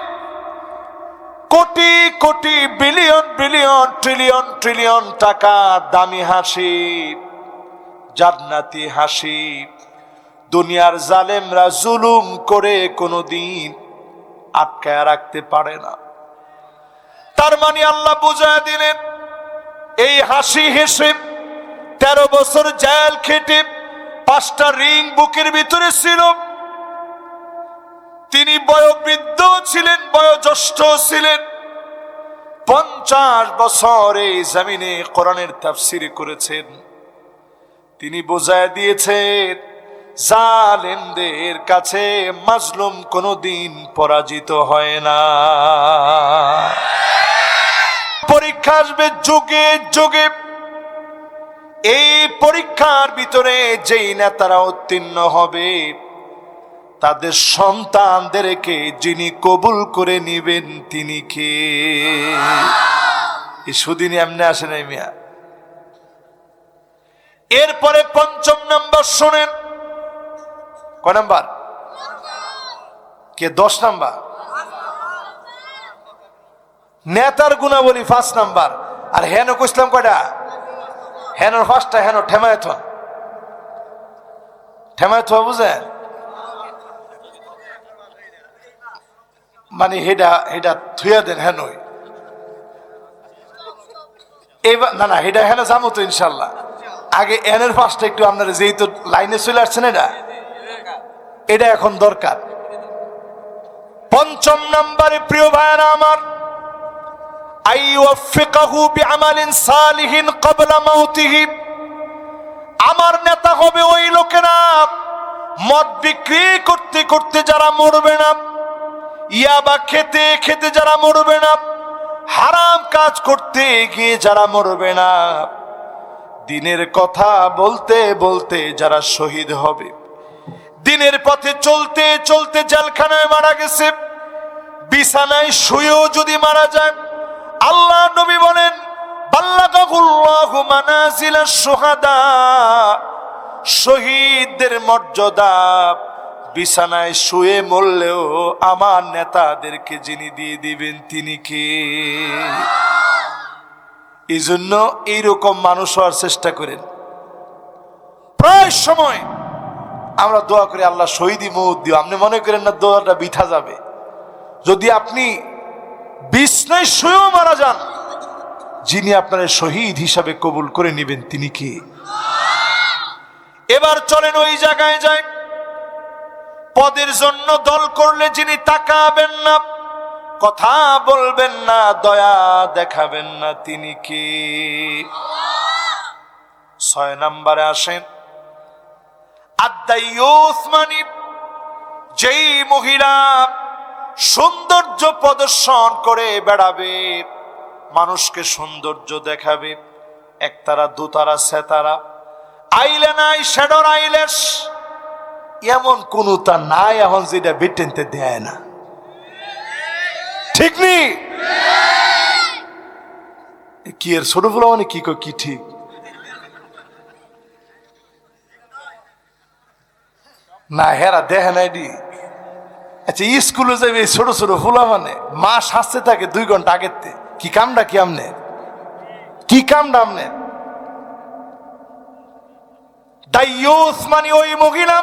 Speaker 1: crore crore billion billion trillion trillion টাকা দামি হাসি, জান্নাতি হাসি, দুনিয়ার জালেমরা জুলুম করে কোনোদিন আটকায় রাখতে পারে না। তার মানে আল্লাহ বুঝায় দিলেন, এই হাসি হেসে 13 বছর জেল খেটে 5টা রিং বুকের ভিতরে ছিল। তিনি বয়োবৃদ্ধ ছিলেন, বয়োজ্যেষ্ঠ ছিলেন। 50 বছর এই জমিনে কোরআনের তাফসীর করেছেন। তিনি বোঝায় দিয়েছেন, জালেমদের কাছে মাজলুম কোনোদিন পরাজিত হয় না। পরীক্ষা আসবে যুগে যুগে, এই পরীক্ষার ভিতরে যেই নেতারা উত্তীর্ণ হবে, তাদের সন্তানদেরকে যিনি কবুল করে নিবেন তিনি কে? এই সুদিন এমনি আসে নাই মিয়া। এরপরে 5ম নাম্বার শোনেন। কয় নাম্বার? কে? 10 নাম্বার। নেতার গুণাবলী 5 নাম্বার। আর হেন কইসলাম কয়টা? হেনর 5টা। হেন ঠেমায়থন, ঠেমায়থন বুঝেন? মানে হেডা হেডা থুয়া দেন হেনই। এইবার না না হেডা হেন যাবো তো ইনশাল্লাহ। আগে এনের 5টা একটু আপনারা যেহেতু লাইনে চলে আসছেন, এটা এখন দরকার। 5ম নাম্বারে প্রিয় ভাইরা আমার, আইওয়াফিকাহু বিআমালিন সালিহিন ক্বাবলা মাউতিহি, আমার নেতা হবে ওই লোকেরা মদ বিক্রি করতে করতে যারা মরবে না, ইয়াবা খেতে খেতে যারা মরবে না, হারাম কাজ করতে গিয়ে যারা মরবে না, দিনের কথা বলতে বলতে যারা শহীদ হবে, দিনের পথে চলতে চলতে জেলখানায় মারা গেছে, বিছানায় শুয়েও যদি মারা যায়, আল্লাহ নবী বলেন বাল্লাগাহুল্লাহু মানাজিলাশ শুহাদা, শহীদদের মর্যাদা বিছানায় শুয়ে মরলেও আমার নেতাদেরকে যিনি দিয়ে দিবেন তিনি কে? এই জন্য এইরকম মানুষ হওয়ার চেষ্টা করেন। প্রায় সময় আমরা দোয়া করি আল্লাহ শহীদি মওত দিও, আপনি মনে করেন না দোয়াটা বৃথা যাবে? যদি আপনি বিছানায় শুয়েও মারা যান, যিনি আপনার শহীদ হিসাবে কবুল করে নেবেন তিনি কে? এবার চলেন ওই জায়গায় যাই, পদের জন্য দল করলে যিনি তাকাবেন না, কথা বলবেন না, দয়া দেখাবেন না, তিনি কে? 6 নম্বরে আসেন আদ-দাইয়ুস, মানে যেই মহিলা সৌন্দর্য প্রদর্শন করে বেড়াবে, মানুষকে সৌন্দর্য দেখাবে, একতারা দুতারা সেতারা, আইলাইনার শ্যাডোর আইল্যাশ, এমন কোন তা নাই এখন যেটা বেটেনতে দেয় না, ঠিক নেই? কি এর ছোট ফুলা মানে কি কি ঠিক না, হেরা দেখে নাই দি। আচ্ছা স্কুলে যাবে ছোট ছোট ফুলা মানে মা শাস্তে থাকে 2 ঘন্টা আগের তে, কি কামটা কি আমনে, কি কামটা আমনে? দাইয়ুস মানে ওই মহিলা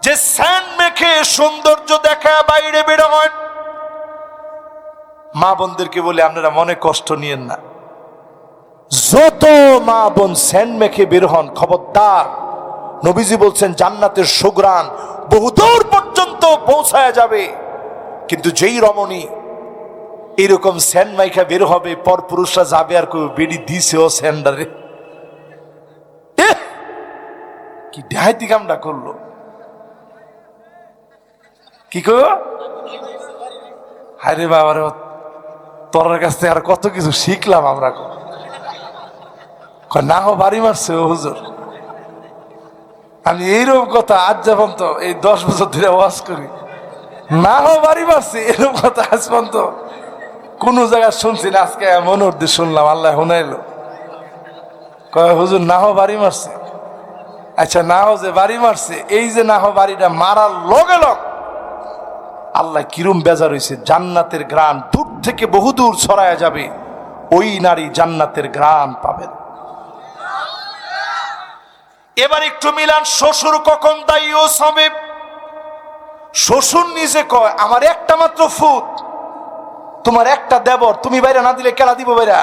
Speaker 1: যে স্যান্ড মেখে সৌন্দর্য দেখা বাইরে বের হয়। মা বোনদেরকে বলে আপনারা মনে কষ্ট নিয়েন না, যত মা বোন স্যান্ড মেখে বের হন খবরদার, নবীজি বলছেন জান্নাতের সুঘ্রাণ বহুদূর পর্যন্ত পৌঁছায় যাবে, কিন্তু যেই রমণী এরকম স্যান্ড মাইখা বের হবে, পর পুরুষরা যাবে আর কেউ বেড়ি দিছে ও স্যান্ডারে, কি ডাহাইতি কামটা করলো, কি করো? হায় রে বাবা রে, তোর কাছ থেকে আর কত কিছু শিখলাম আমরা। না হো বাড়ি মারছে ও হুজুর, আমি এইরকম কথা আজ যখন তো এই 10 বছর ধরে ওয়াজ করি, না হো বাড়ি মারছে এরকম কথা আজ পর্যন্ত কোন জায়গায় শুনছি না, আজকে মনোর দিয়ে শুনলাম, আল্লাহ শুনাইলো। কয় হুজুর না হো বাড়ি মারছে। আচ্ছা না হো যে বাড়ি মারছে, এই যে না হো বাড়িটা মারার লগে লগ আল্লাহ কিরম বেজার হয়েছে, জান্নাতের ঘ্রাণ দূর থেকে বহুদূর ছড়ায় যাবে, ওই নারী জান্নাতের ঘ্রাণ পাবেন। এবার একটু মিলান, শ্বশুর কখন দাইয়ুস হবে? শ্বশুর নিজে কয় আমার একটা মাত্র ফুত, তোমার একটা দেবর, তুমি বাইরে না দিলে কেডা দিব? বাইরা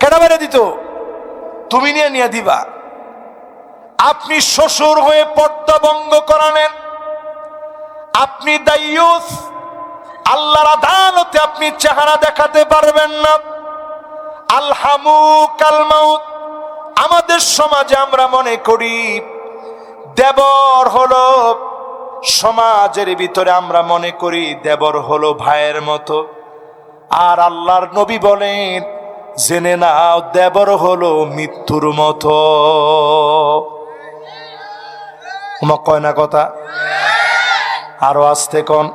Speaker 1: কেডা বাইরে দিত? তুমি নিয়ে দিবা। আপনি শ্বশুর হয়ে পর্দা ভঙ্গ করালেন, আপনি দাইয়ুস, আল্লাহর আদালতে আপনি চেহারা দেখাতে পারবেন না। আলহামুকাল মাউত, আমাদের সমাজে আমরা মনে করি দেবর হলো, সমাজের ভিতরে আমরা মনে করি দেবর হলো ভাইয়ের মতো, আর আল্লাহর নবী বলেন জেনে নাও দেবর হলো মৃত্যুর মতো। কয় না কথা? আরো আসতে কোন?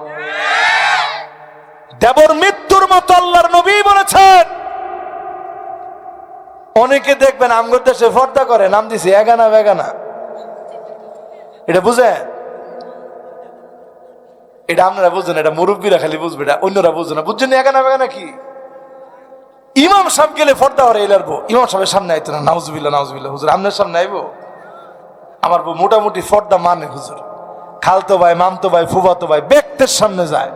Speaker 1: দেবর মৃত্যুর মতো আল্লাহর নবী বলেছেন। অনেকে দেখবেন আমগর দেশে পর্দা করে, নাম দিছে এগানা বেগানা, এটা বুঝেন? এটা আপনারা বুঝেন, এটা মুরব্বীরা খালি বুঝবে, এটা অন্যরা বুঝবে না। বুঝছেন এগানা বেগানা কি? ইমাম সাহেব গেলে পর্দা করে এলারবো, ইমাম সাহেবের সামনে আইতো না, নাউজুবিল্লাহ নাউজুবিল্লাহ, হুজুর আপনার সামনে আইবো? আমার বউ মোটামুটি পর্দা মানে হুজুর, খালতো ভাই মামতো ভাই ফুফাতো ভাই ব্যক্তির সামনে যায়,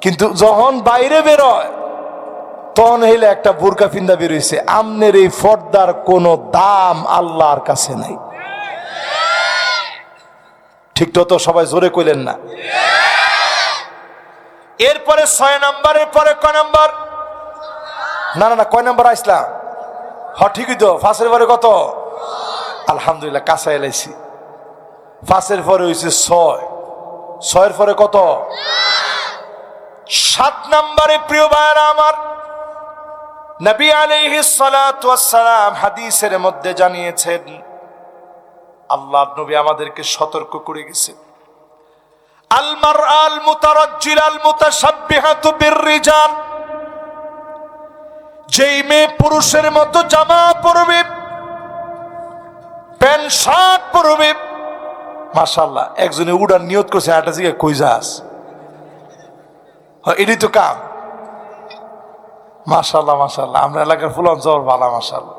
Speaker 1: কিন্তু যখন বাইরে বেরোয় তখন হইলে একটা বোরকা ফিন্দা বেরোইছে। আমনের এই পর্দার কোনো দাম আল্লাহর কাছে নাই। ঠিক তো, সবাই জোরে কইলেন না? এরপরে 6 নম্বরের পরে কয় নম্বর? না না না, কয় নম্বর আসলাম? ঠিকই তো, 5-এর পরে কত? আলহামদুলিল্লাহ, কাছে এলাইছি। 5-এর পরে হয়েছে 6, 6-এর পরে কত? 7 নম্বরে প্রিয় ভাইরা আমার, নবী আলাইহিস সালাতু ওয়াস সালাম হাদিসের মধ্যে জানিয়েছেন, আল্লাহর নবী আমাদেরকে সতর্ক করে গেছেন, আল মারআল মুতারাজ্জিলাল মুতাশাব্বিহাতু বিররিজাল, যেই মেয়ে পুরুষের মতো জামা পরবে, প্যান্ট শার্ট পরবে, মাশাআল্লাহ, একজনে উড়ার নিয়ত করছে, আটা জিগে কই যাস, এটাই তো কাম। মাশাআল্লাহ মাশাআল্লাহ, আমরা এলাকার ফুলন জল ভালো, মাশাআল্লাহ।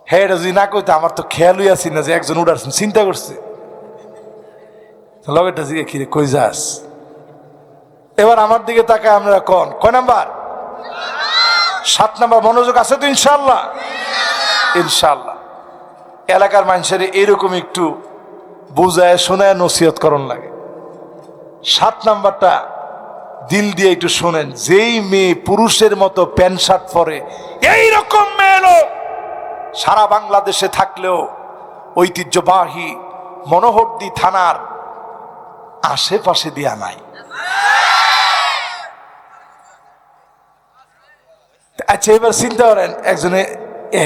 Speaker 1: হ্যাঁ, এটা যদি না কইতে আমার তো খেয়ালই আসি না যে একজন উড়াচ্ছেন, চিন্তা করছে লগেটা জিগে কিরে কই যাস। এবার আমার দিকে তাকায়, আমরা কয় নাম্বার? 7 নাম্বার। মনোযোগ আছে তো ইনশাআল্লাহ? ইনশাআল্লাহ। এলাকার মানুষের এরকম একটু বুঝায় শোনায় নসিহত করণ লাগে। 7 নাম্বারটা দিল দিয়ে একটু শোনেন, যেই মেয়ে পুরুষের মতো প্যান্ট শার্ট পরে, এইরকম মেয়ে লোক সারা বাংলাদেশে থাকলেও ঐতিহ্যবাহী মনোহরদী থানার আশেপাশে দিয়া নাই। আচ্ছা, এবার চিন্তা করেন, একজনে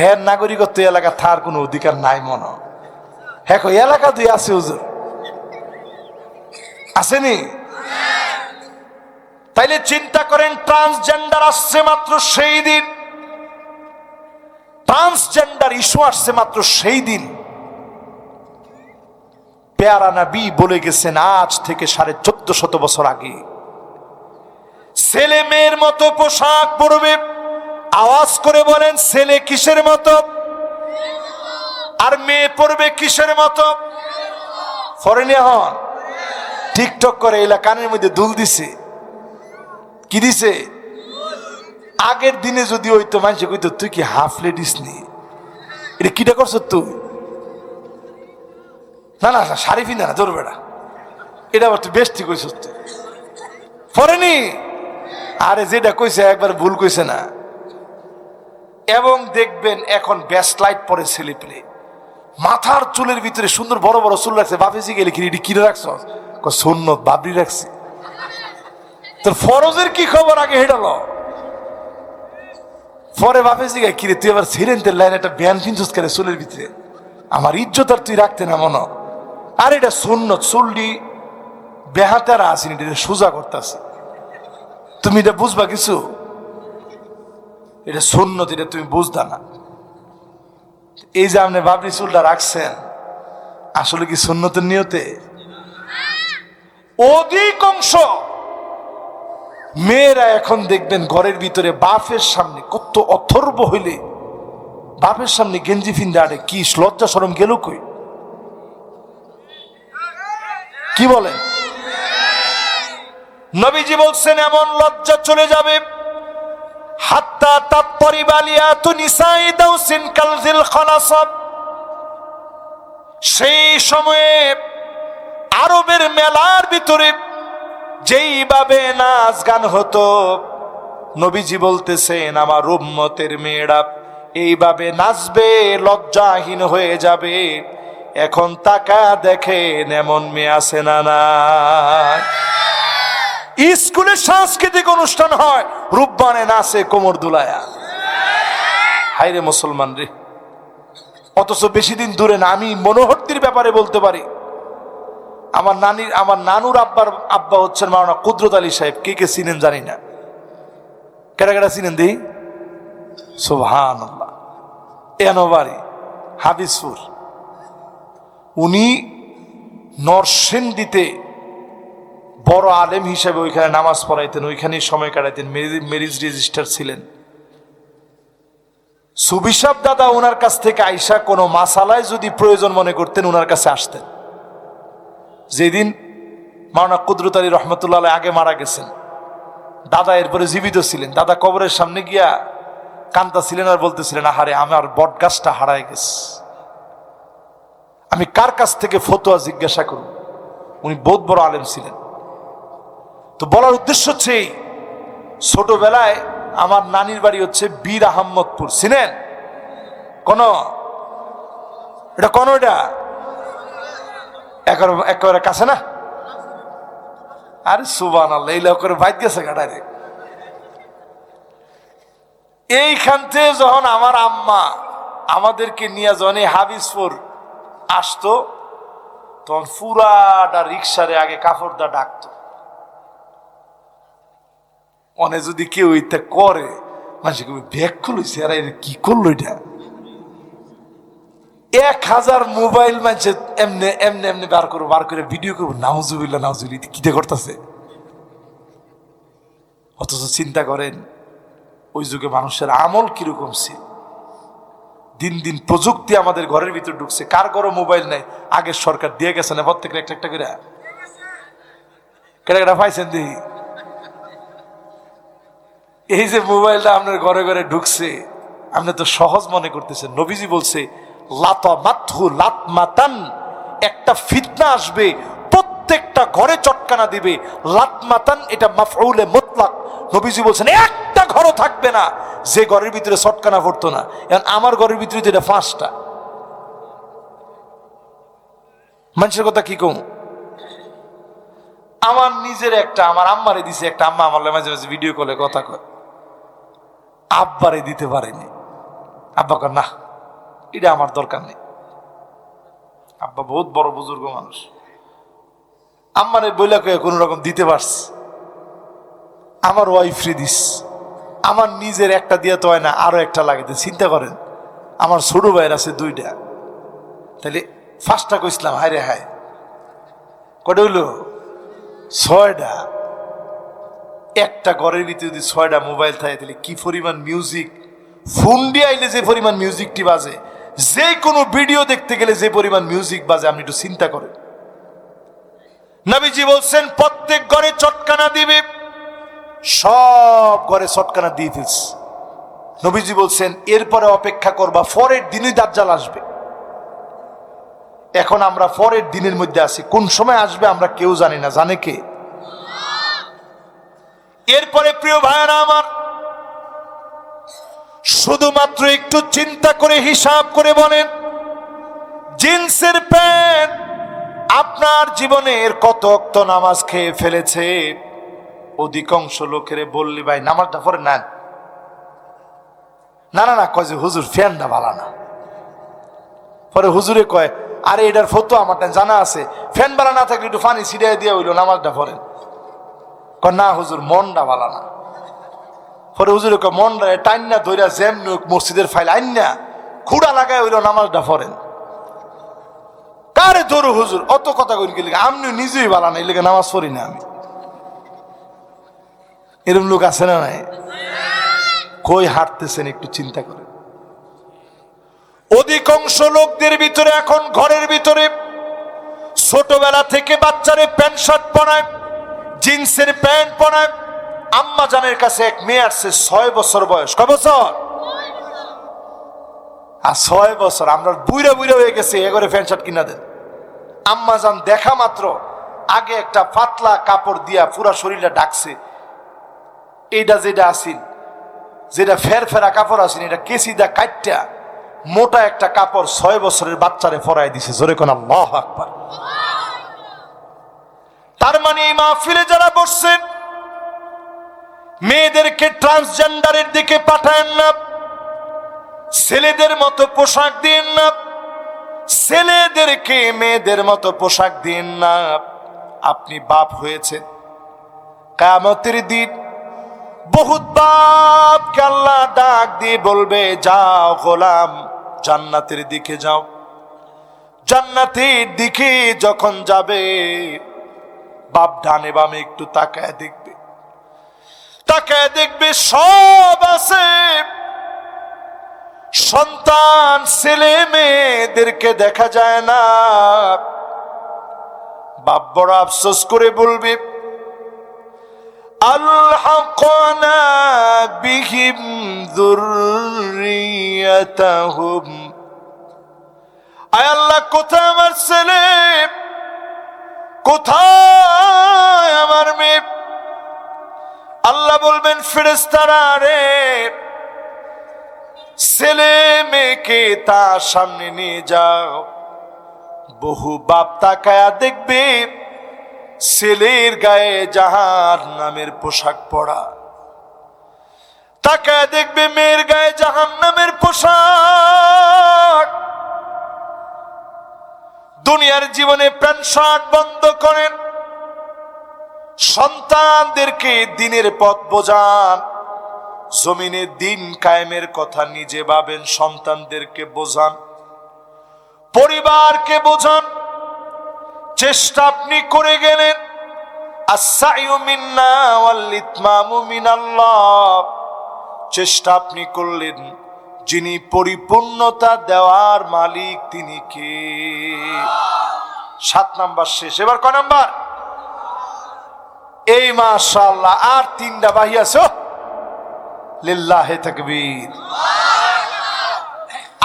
Speaker 1: হ্যাঁ নাগরিকত্ব এলাকা থার কোনো অধিকার নাই মনে, হ্যাঁ এলাকা দিয়ে আছে, হুজুর আসেনি? তাইলে চিন্তা করেন, ট্রান্সজেন্ডার আসছে মাত্র সেই দিন, ট্রান্সজেন্ডার ইস্যু আসছে মাত্র সেই দিন। পেয়ারা নবী বলে গেছেন আজ থেকে 1450 বছর আগে, ছেলে মেয়ের মতো পোশাক পরবে। আওয়াজ করে বলেন, ছেলে কিসের মতো আর মেয়ে পরবে কিসের মতো? ফরেনে হন টিকটক করে এলা কানের মধ্যে দুল দিছে, কি দিছে? আগের দিনে যদি হইতো মানুষে কইতো তুই কি হাফ লেডিস নি, এটা কিটা করছো তুই? না না শাড়ি ফিনা না, ধরবে না, এটা আবার তুই বেশি কইছ তুই ফরেনি। আরে যেটা কইছে একবার ভুল কইছে না। এবং দেখবেন এখন ব্যাস্ট লাইট পরে ছেলে পেলে, মাথার চুলের ভিতরে সুন্দর বড় বড় চুল রাখছে। বাপেজি গেলে কিনে কিনে রাখছ? সুন্নত বাবরি রাখছি। তোর ফরজের কি খবর আগে হেঁটাল, পরে বাপেজি গায়ে কিরে তুই আবার সিরেন্টের লাইন একটা ব্যান কিনছিস কেন চুলের ভিতরে? আমার ইজ্জত আর তুই রাখতে না মনো। আর এটা সুন্নত, চুলটি বেহাতারা আসেনি, এটা সোজা করতেছে। তুমি এটা বুঝবা কিছু? এটা সুন্নত, এটা তুমি বুঝতা না। এই যে আপনি বাবরি চুলটা রাখছেন, আসলে কি সুন্নতের নিয়তে? অধিকাংশ মেয়েরা এখন দেখবেন ঘরের ভিতরে বাপের সামনে, কত অথর্ব হইলে বাপের সামনে গেঞ্জি ফিন্দে আড়ে, কি লজ্জা শরম গেল কই? কি বলেন? নবীজি বলছেন এমন লজ্জা চলে যাবে, হাত্তা তাত্তরিবালিয়াতু নিসাই দাউসিন কালজিল খালাসাব। সেই সময়ে আরবের মেলার ভিতরে যেইভাবে নাচ গান হতো, নবীজি বলতেছেন আমার উম্মতের মেয়েরা এইভাবে নাচবে, লজ্জাহীন হয়ে যাবে। এখন তাকা দেখেন এমন মেয়ে আছে না না? স্কুলে সাংস্কৃতিক অনুষ্ঠান হয়, রূপবানে নাচে কোমর দুলায়া। হায়রে মুসলমান রে! অথচ বেশি দিন দূরে না, আমি মনোহরতির ব্যাপারে বলতে পারি। আমার নানুর আব্বা হচ্ছেন মাওলানা কুদরত আলী সাহেব। কে কে চিনেন জানি না, কেটা কেটা চিনেন দিই? সুবহানাল্লাহ। এনবাড়ি হাবিজপুর। উনি নরসিংদীতে বড় আলেম হিসেবে ওইখানে নামাজ পড়াইতেন, ওইখানে সময় কাটাইতেন, মেরিজ রেজিস্টার ছিলেন। সুবিশাব দাদা ওনার কাছ থেকে আইসা কোনো মাসালায় যদি প্রয়োজন মনে করতেন, ওনার কাছে আসতেন। যেদিন মাওলানা কুদরত আলী রহমতুল্লাহ আগে মারা গেছেন, দাদা এরপরে জীবিত ছিলেন। দাদা কবরের সামনে গিয়া কান্দা ছিলেন আর বলতেছিলেন, আহারে আমার বট গাছটা হারায় গেছে, আমি কার কাছ থেকে ফতোয়া জিজ্ঞাসা করব? উনি বহুত বড় আলেম ছিলেন। তো বলার উদ্দেশ্য হচ্ছে, ছোটবেলায় আমার নানির বাড়ি হচ্ছে বীর আহমদপুর, চিনেন? কোন এটা কোন এটা একেবারে কাছে না? আরে সুবহানাল্লাহ, এই লোক করে বাইক গেছে গাড়ারে। এইখান থেকে যখন আমার আম্মা আমাদেরকে নিয়ে যখন এই হাবিজপুর আসতো, তখন পুরাটা রিক্সারে আগে কাপড় দা ডাকতো। অনে যদি কেউ এটা করে, মানুষ ব্যাগ খুলেছে, আর কি করলো এটা? 1000 মোবাইল মানুষ এমনি এমনি এমনি বার করে ভিডিও করবো, নাউজুবিল্লাহ নাউজুবিল্লাহ, কিতে করতেছে। অথচ চিন্তা করেন ওই যুগে মানুষের আমল কিরকম ছিল। দিন দিন প্রযুক্তি আমাদের ঘরের ভিতর ঢুকছে। কার ঘরে মোবাইল নাই? আগের সরকার দিয়ে গেছে না প্রত্যেকের একটা একটা করে? কেটা পাইছেন দেখি? এই যে মোবাইলটা আপনার ঘরে ঘরে ঢুকছে, আপনি তো সহজ মনে করতেছেন। নবীজি বলছে লাতমাতান, একটা ফিতনা আসবে, প্রত্যেকটা ঘরে চটকানা দিবে। লাতমাতান এটা মাফউলে মুতলাক। নবীজি বলছেন একটা ঘরও থাকবে না যে ঘরের ভিতরে চটকানা পড়তো না। এখন আমার ঘরের ভিতরে তো এটা 5টা। মানুষের কথা কি কম, আমার নিজের একটা, আমার আম্মারে দিছে একটা, আম্মা আমার মাঝে মাঝে ভিডিও কলে কথা কয়, আব্বারে দিতে পারেনি। আব্বা কয় না, এটা আমার দরকার নেই। আব্বা বহুত বড় বুজুর্গ মানুষ, আম্মারে বইলা কয়ে কোন রকম দিতে পারছে। আমার ওয়াইফরে দিস, আমার নিজের একটা দিয়ে তো হয় না, আরো একটা লাগে। চিন্তা করেন, আমার ছোট ভাইয়ের আছে 2টা, তাহলে 5টা কইসলাম, হায় রে হায়, কটা হইলো? 6টা। একটা ঘরের ভিতরে যদি 6টা মোবাইল থাকে, তাহলে কি পরিমাণ মিউজিক, ফোন দিয়ে আইলে যে পরিমাণ মিউজিকটি বাজে, যে কোনো ভিডিও দেখতে গেলে যে পরিমাণ মিউজিক বাজে, আপনি একটু চিন্তা করেন। নবীজি বলছেন প্রত্যেক ঘরে চটকানা দিবে, সব ঘরে চটকানা দিয়ে ফেলছে। নবীজি বলছেন এরপরে অপেক্ষা করবা, পরের দিনই দাজ্জাল আসবে। এখন আমরা পরের দিনের মধ্যে আছি, কোন সময় আসবে আমরা কেউ জানি না, জানে কে? এরপরে প্রিয় ভাইরা আমার, শুধুমাত্র একটু চিন্তা করে হিসাব করে বলেন, জিন্সের প্যান্ট আপনার জীবনের কত ওয়াক্ত নামাজ খেয়ে ফেলেছে? অধিকাংশ লোকের বললি ভাই নামাজটা পড়ে নেন, না না না, কয় যে হুজুর ফ্যানটা ভালো না। পরে হুজুরে কয়, আরে এটার ফটো আমার জানা আছে, ফ্যান ভালো না থাকলে একটু পানি ছিটিয়ে দিয়ে হইলো নামাজটা পড়েন। কয় না হুজুর, মনটা ভালো না। পরে হুজুরে কয় মনটা টাইনা ধইরা যেমনি মসজিদের ফাইল আইনা খুঁড়া লাগায় হইলো নামাজটা পড়েন। কারে ধরো হুজুর, অত কথা কই গেলে আমি নিজেই ভালো না, এই লেগে নামাজ পড়ি না আমি। এরকম লোক আছে না নাই? কই হাঁটতেছেন একটু চিন্তা করেন। অধিকাংশ লোকদের ভিতরে এখন ঘরের ভিতরে ছোটবেলা থেকে বাচ্চারে প্যান্ট শার্ট পরায়, জিন্সের প্যান্ট পরায়। আম্মা জানের কাছে এক মেয়ে আসছে, 6 বছর বয়স। কয় বছর? আর 6 বছর, আমরা বুইরা বুইরা হয়ে গেছে, এগরে প্যান্ট শার্ট কিনা দেন। আম্মা জান দেখা মাত্র আগে একটা পাতলা কাপড় দিয়া পুরা শরীরটা ঢাকছে। এইটা যেটা আসিল, যেটা ফের ফেরা কাপড় আসেন, এটা কেসি দা কাটটা মোটা একটা কাপড় 6 বছরের বাচ্চারে পরাই দিছে। জোরে কোন আল্লাহু আকবার। তার মানে এই মাহফিলে যারা বসছেন, মেয়েদেরকে ট্রান্সজেন্ডারের দিকে পাঠায়েন না, ছেলেদের মতো পোশাক দিন না, ছেলেদেরকে মেয়েদের মতো পোশাক দিন না। আপনি বাপ হয়েছে, কিয়ামতের দিন বহুত বাপকে আল্লাহ ডাক দিয়ে বলবে, যাও গোলাম জান্নাতের দিকে যাও। জান্নাতের দিকে যখন যাবে, বাপ ডানে বামে একটু তাকায় দেখবে, তাকায় দেখবে সব আছে। সন্তান ছেলে মেয়েদেরকে দেখা যায় না। বাপ বড় আফসোস করে বলবে, আলহাকনা বিহিম যুররিয়াতাহুম। আয় আল্লাহ, কোথায় আমার ছেলে, কোথায় আমার মেয়ে? আল্লাহ বলবেন ফেরেশতারা রে ছেলে মেয়েকে তার সামনে নিয়ে যাও। বহু বাপ তাকায়া দেখবে ছেলের গায়ে জাহান্নামের পোশাক পরা, তাকায়া দেখবে মেয়ের গায়ে জাহান্নামের পোশাক। দুনিয়ার জীবনে প্যান্ট শার্ট বন্ধ করেন, সন্তানদেরকে দিনের পথ বোঝান, জমিনে দিন কায়েমের কথা নিজে ভাবেন, সন্তানদেরকে বোঝান, পরিবারকে বোঝান। চেষ্টা আপনি করে গেলেন, আস-সাইয়ু মিন্না ওয়াল ইতমামু মিনাল্লাহ, চেষ্টা আপনি করলেন, যিনি পরিপূর্ণতা দেওয়ার মালিক তিনি কে? 7 নাম্বার শেষ। এবার কয় নাম্বার? এই মাশাআল্লাহ আর 3টা বাহি আছে। লিল্লাহি তাকবীর।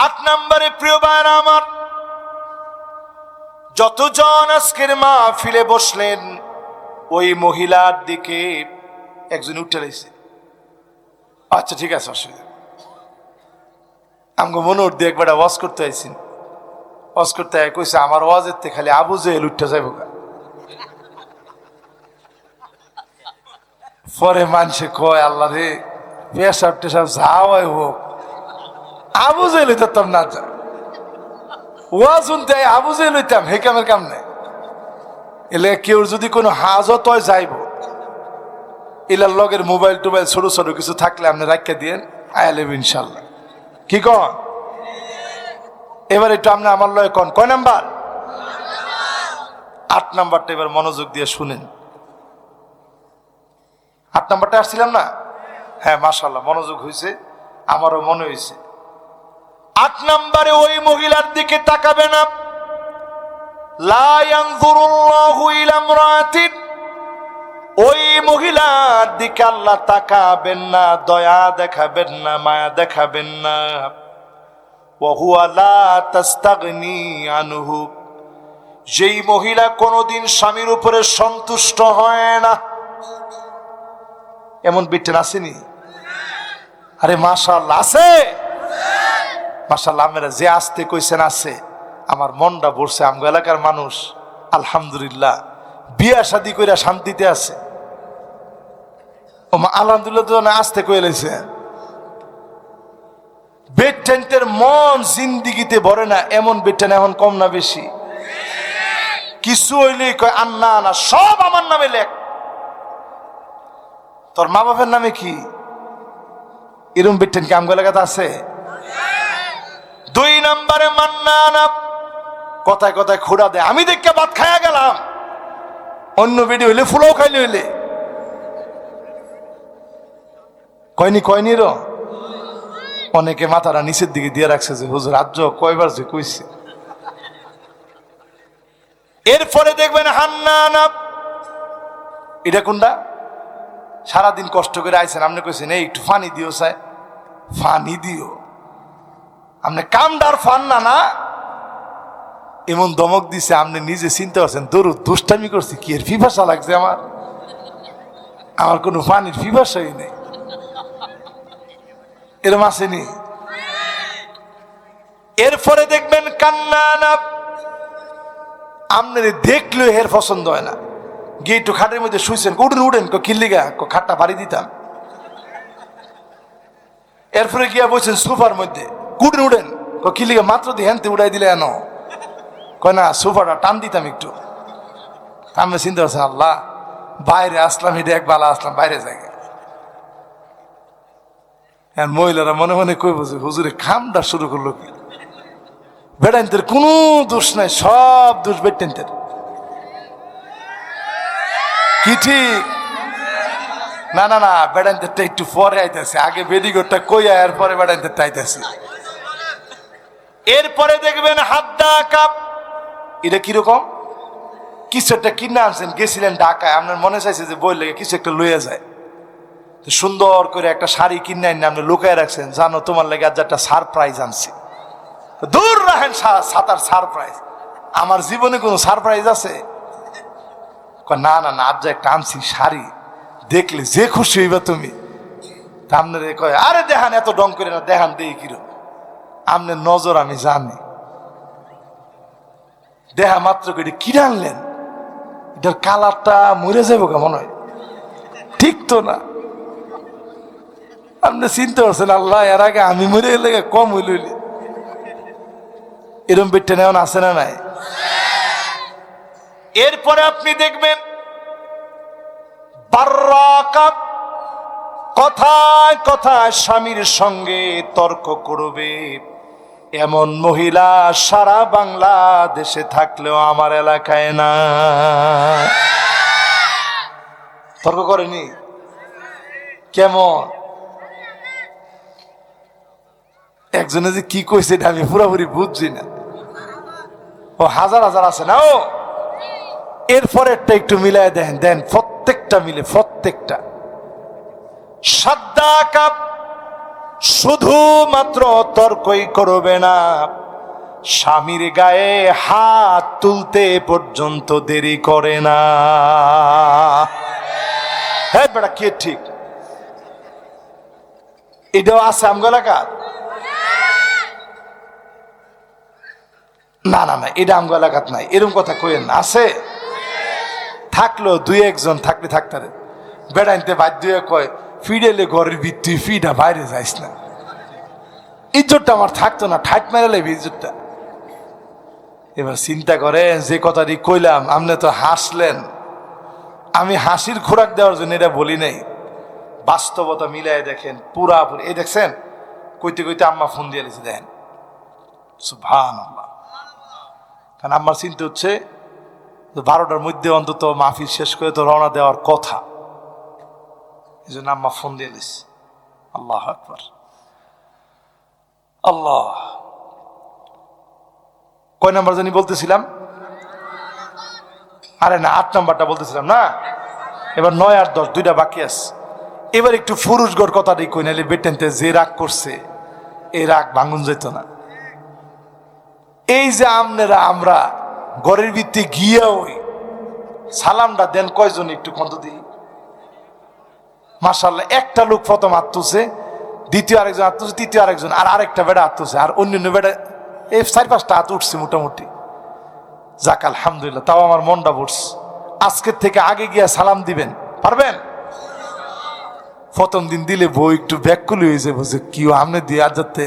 Speaker 1: 8 নম্বরে প্রিয় ভাইরা আমার, যতজন আজকের মাহফিলে বসলেন ওই মহিলার দিকে একজন উঠে রয়েছে। আচ্ছা ঠিক আছে, অসুবিধা আমগো মনে উঠতে একবার ওয়াজ করতে আইসিন, ওয়াজ করতে কইছে আমার ওয়াজের তে খালি আবু জেহেল উঠতে যাইব। পরে মানুষে কয় আল্লাহ রে পেশাব টেশাব যাওয়াই হোক, আবু জেহেল হইতাম না, ওয়াজ শুনতে আবু জেহেল হইতাম, হে কামের কাম নাই। এলে কেউ যদি কোনো হাজত হয় যাইব, এলার লগের মোবাইল টোবাইল ছোট ছোট কিছু থাকলে আপনি রাখিয়া দিয়েন, আয়ালেব ইনশাল্লাহ। কি কন? এবার একটু আপনি আমার লয় কন কয় নাম্বার? 8 নাম্বারটা এবার মনোযোগ দিয়ে শুনেন। 8 নাম্বারটা আসছিলাম না? হ্যাঁ মাশাআল্লাহ মনোযোগ হয়েছে, আমারও মনে হয়েছে। 8 নাম্বারে ওই মহিলার দিকে তাকাবে না। লা ইয়ানজুরুল্লাহু ইলা ইমরাতিন, ওই মহিলার দিকে আল্লাহ তাকাবেন না, দয়া দেখাবেন না, মায়া দেখাবেন না। ওয়া হুয়া লা তাস্তাগনি আনহু, যেই মহিলা কোনোদিন স্বামীর উপরে সন্তুষ্ট হয় না। এমন বিটেন আসেনি? আরে মাশাআল্লাহ আছে, মাশাআল্লাহ। আমরা যে আসতে কইছেন আছে, আমার মনটা ভরছে। আমগো এলাকার মানুষ আলহামদুলিল্লাহ বিয়া শাদী কইরা শান্তিতে আছে। ও মা আলহামদুলিল্লাহ তো না আসতে কই লাইছে। বেটেন্টের মন জিন্দিগিতে ভরে না, এমন বেটেন এখন কম না বেশি? কিছু হইলেই কয় আন্না না, সব আমার নামে লেখ, তোর মা বাপের নামে কি? এরম বেটেন কি আমগো এলাকাতে আছে? 2 নম্বরে মান্নানা, কথায় কথায় খোড়া দেয়। আমি দেখে ভাত খায়া গেলাম, অন্য বেডি হইলে ফুলাও খাইলে হইলে কয়নি কয়নি র। অনেকে মাথাটা নিচের দিকে দিয়ে রাখছে যে হুজুর আজ কয়বার যে কইছে। এরপরে দেখবেন হান্নানা, এটা কোনটা? সারাদিন কষ্ট করে আইছেন, আপনি কইছেন এই একটু ফানি দিও, চাই ফানি দিও, আপনি কামদার ফান না না, এমন দমক দিছে আপনি নিজে চিন্তা করছেন দরুদ দুষ্টামি করছি, কি এর ফিভাসা লাগছে আমার কোনো পানির ফিভাসাই নেই। এরম আসেনি? এরপরে দেখবেন কান্নানা, আপনার দেখলে এর পছন্দ হয় না, গিয়ে একটু খাটের মধ্যে শুইছেন, উঠেন উঠেন কিল্লিগা খাটটা বাড়ি দিতাম। এরপরে গিয়া বলছেন সোফার মধ্যে, উঠেন উঠেন কিল্লিগা মাত্র দিয়ে হ্যানতে উড়াই দিলে এন, কয় না সোফাটা টান দিতাম একটু। আমি চিন্তা করছেন আল্লাহ বাইরে আসলাম, এটা একবেলা আসলাম, বাইরে যাই। মহিলারা মনে মনে কই বুঝে হুজুরে খামটা শুরু করলো কি? বেড়াইতের কোনো দোষ নাই, সব দোষ বেটেন্টের। কি ঠিক? না না না, বেড়াইতেরটা একটু পরে আইতেছে, আগে বেডিগোরটা কই আয়ার পরে বেড়াইতেরটা আইতেছে। এরপরে দেখবেন হাদ্দা কাপ, এটা কিরকম? কিছু একটা কিনে আনছেন, গেছিলেন ঢাকায়, আপনার মনে চাইছে যে বই লেগে কিছু একটা লইয়া যায়, সুন্দর করে একটা শাড়ি কিনে আনি আপনি লুকায় রাখছেন, জানো তোমার লেগে আজ একটা সারপ্রাইজ আনছি। দূর রাখেন সাতার সারপ্রাইজ, আমার জীবনে কোনো সারপ্রাইজ আছে? না না না, আজ একটা আনছি শাড়ি, দেখলে যে খুশি হইবা তুমি। আপনার কয় আরে দেখান, এত ডং করে না, দেখান দেই কিরম। আপনার নজর আমি জানি, দেহা মাত্র করে কি আনলেন, এটার কালারটা মরে যাবো কেমন হয়, ঠিক তো না। আপনি চিন্তা করছেন আল্লাহ এর আগে আমি মরে গেলে কম হইল। এরম বেটে নেওয়া আছে না নাই? এরপরে আপনি দেখবেন বাররাকা কথায় কথায় স্বামীর সঙ্গে তর্ক করবে, এমন মহিলা সারা বাংলাদেশে থাকলেও আমার এলাকায় না। তর্ক করেনি? কেমন? একজনে যে কি কইছে এটা আমি পুরোপুরি বুঝছি না। ও হাজার হাজার আছে না। ও এরপরেরটা একটু মিলাই দেন, দেন প্রত্যেকটা মিলে, প্রত্যেকটা সাদ্দাকা শুধুমাত্র তর্কই করবে না, স্বামীর গায়ে হাত তুলতে পর্যন্ত দেরি করে না। হ্যাঁ বেটা কে ঠিক? এটাও আছে আমগো এলাকা? না না না, এটা আমগো এলাকাত নাই, এরকম কথা কইেন না। আছে থাকলো দুই একজন থাকলে থাকতারে, বেড়াইতে বাধ্য হয়ে কয় ফিডেলে ঘরের ভিত্তি ফিডা বাইরে যাইস না। ইজ্জতটা আমার থাকতো না, ঠাট মেরে লাগবে ইজ্জতটা। এবার চিন্তা করেন যে কথাটি কইলাম আপনি তো হাসলেন, আমি হাসির খোরাক দেওয়ার জন্য এটা বলি নাই, বাস্তবতা মিলাই দেখেন পুরাপুরি। এই দেখছেন কইতে কইতে আম্মা ফোন দিয়ে দিয়েছে, দেখেন সুবহানাল্লাহ। কারণ আমার চিন্তা হচ্ছে 12টার মধ্যে অন্তত মাহফিল শেষ করে তো রওনা দেওয়ার কথা, এই জন্য আম্মা ফোন দিয়ে দিস। আল্লাহু আকবার। আল্লাহ কয় নাম্বার জানি বলতেছিলাম? আরে না 8 নাম্বারটা বলতেছিলাম না। এবার 9 আর 10 দুইটা বাকি আছে। এবার একটু ফুরুষগড় কথাটাই কই, নাইলে বেটেনতে যে রাগ করছে এই রাগ ভাঙুন যেত না। এই যে আমরা ঘরের ভিত্তি গিয়া ওই সালামটা দেন কয়জন একটু কত দিই? মাশাআল্লাহ একটা লোক প্রথম হাত তুলছে, দ্বিতীয় আরেকজন হাত তুলছে, তৃতীয় আরেকজন, আর আরেকটা বেড়া হাত তুলছে, আর অন্যান্য বেড়া এই 4-5টা হাত উঠছে মোটামুটি। যাক আলহামদুলিল্লাহ, তাও আমার মনটা পড়ছে। আজকের থেকে আগে গিয়া সালাম দিবেন, পারবেন? প্রথম দিন দিলে বই একটু ব্যাকুল হয়ে যাবে, যে কি আমনে দিয়ে আর যাতে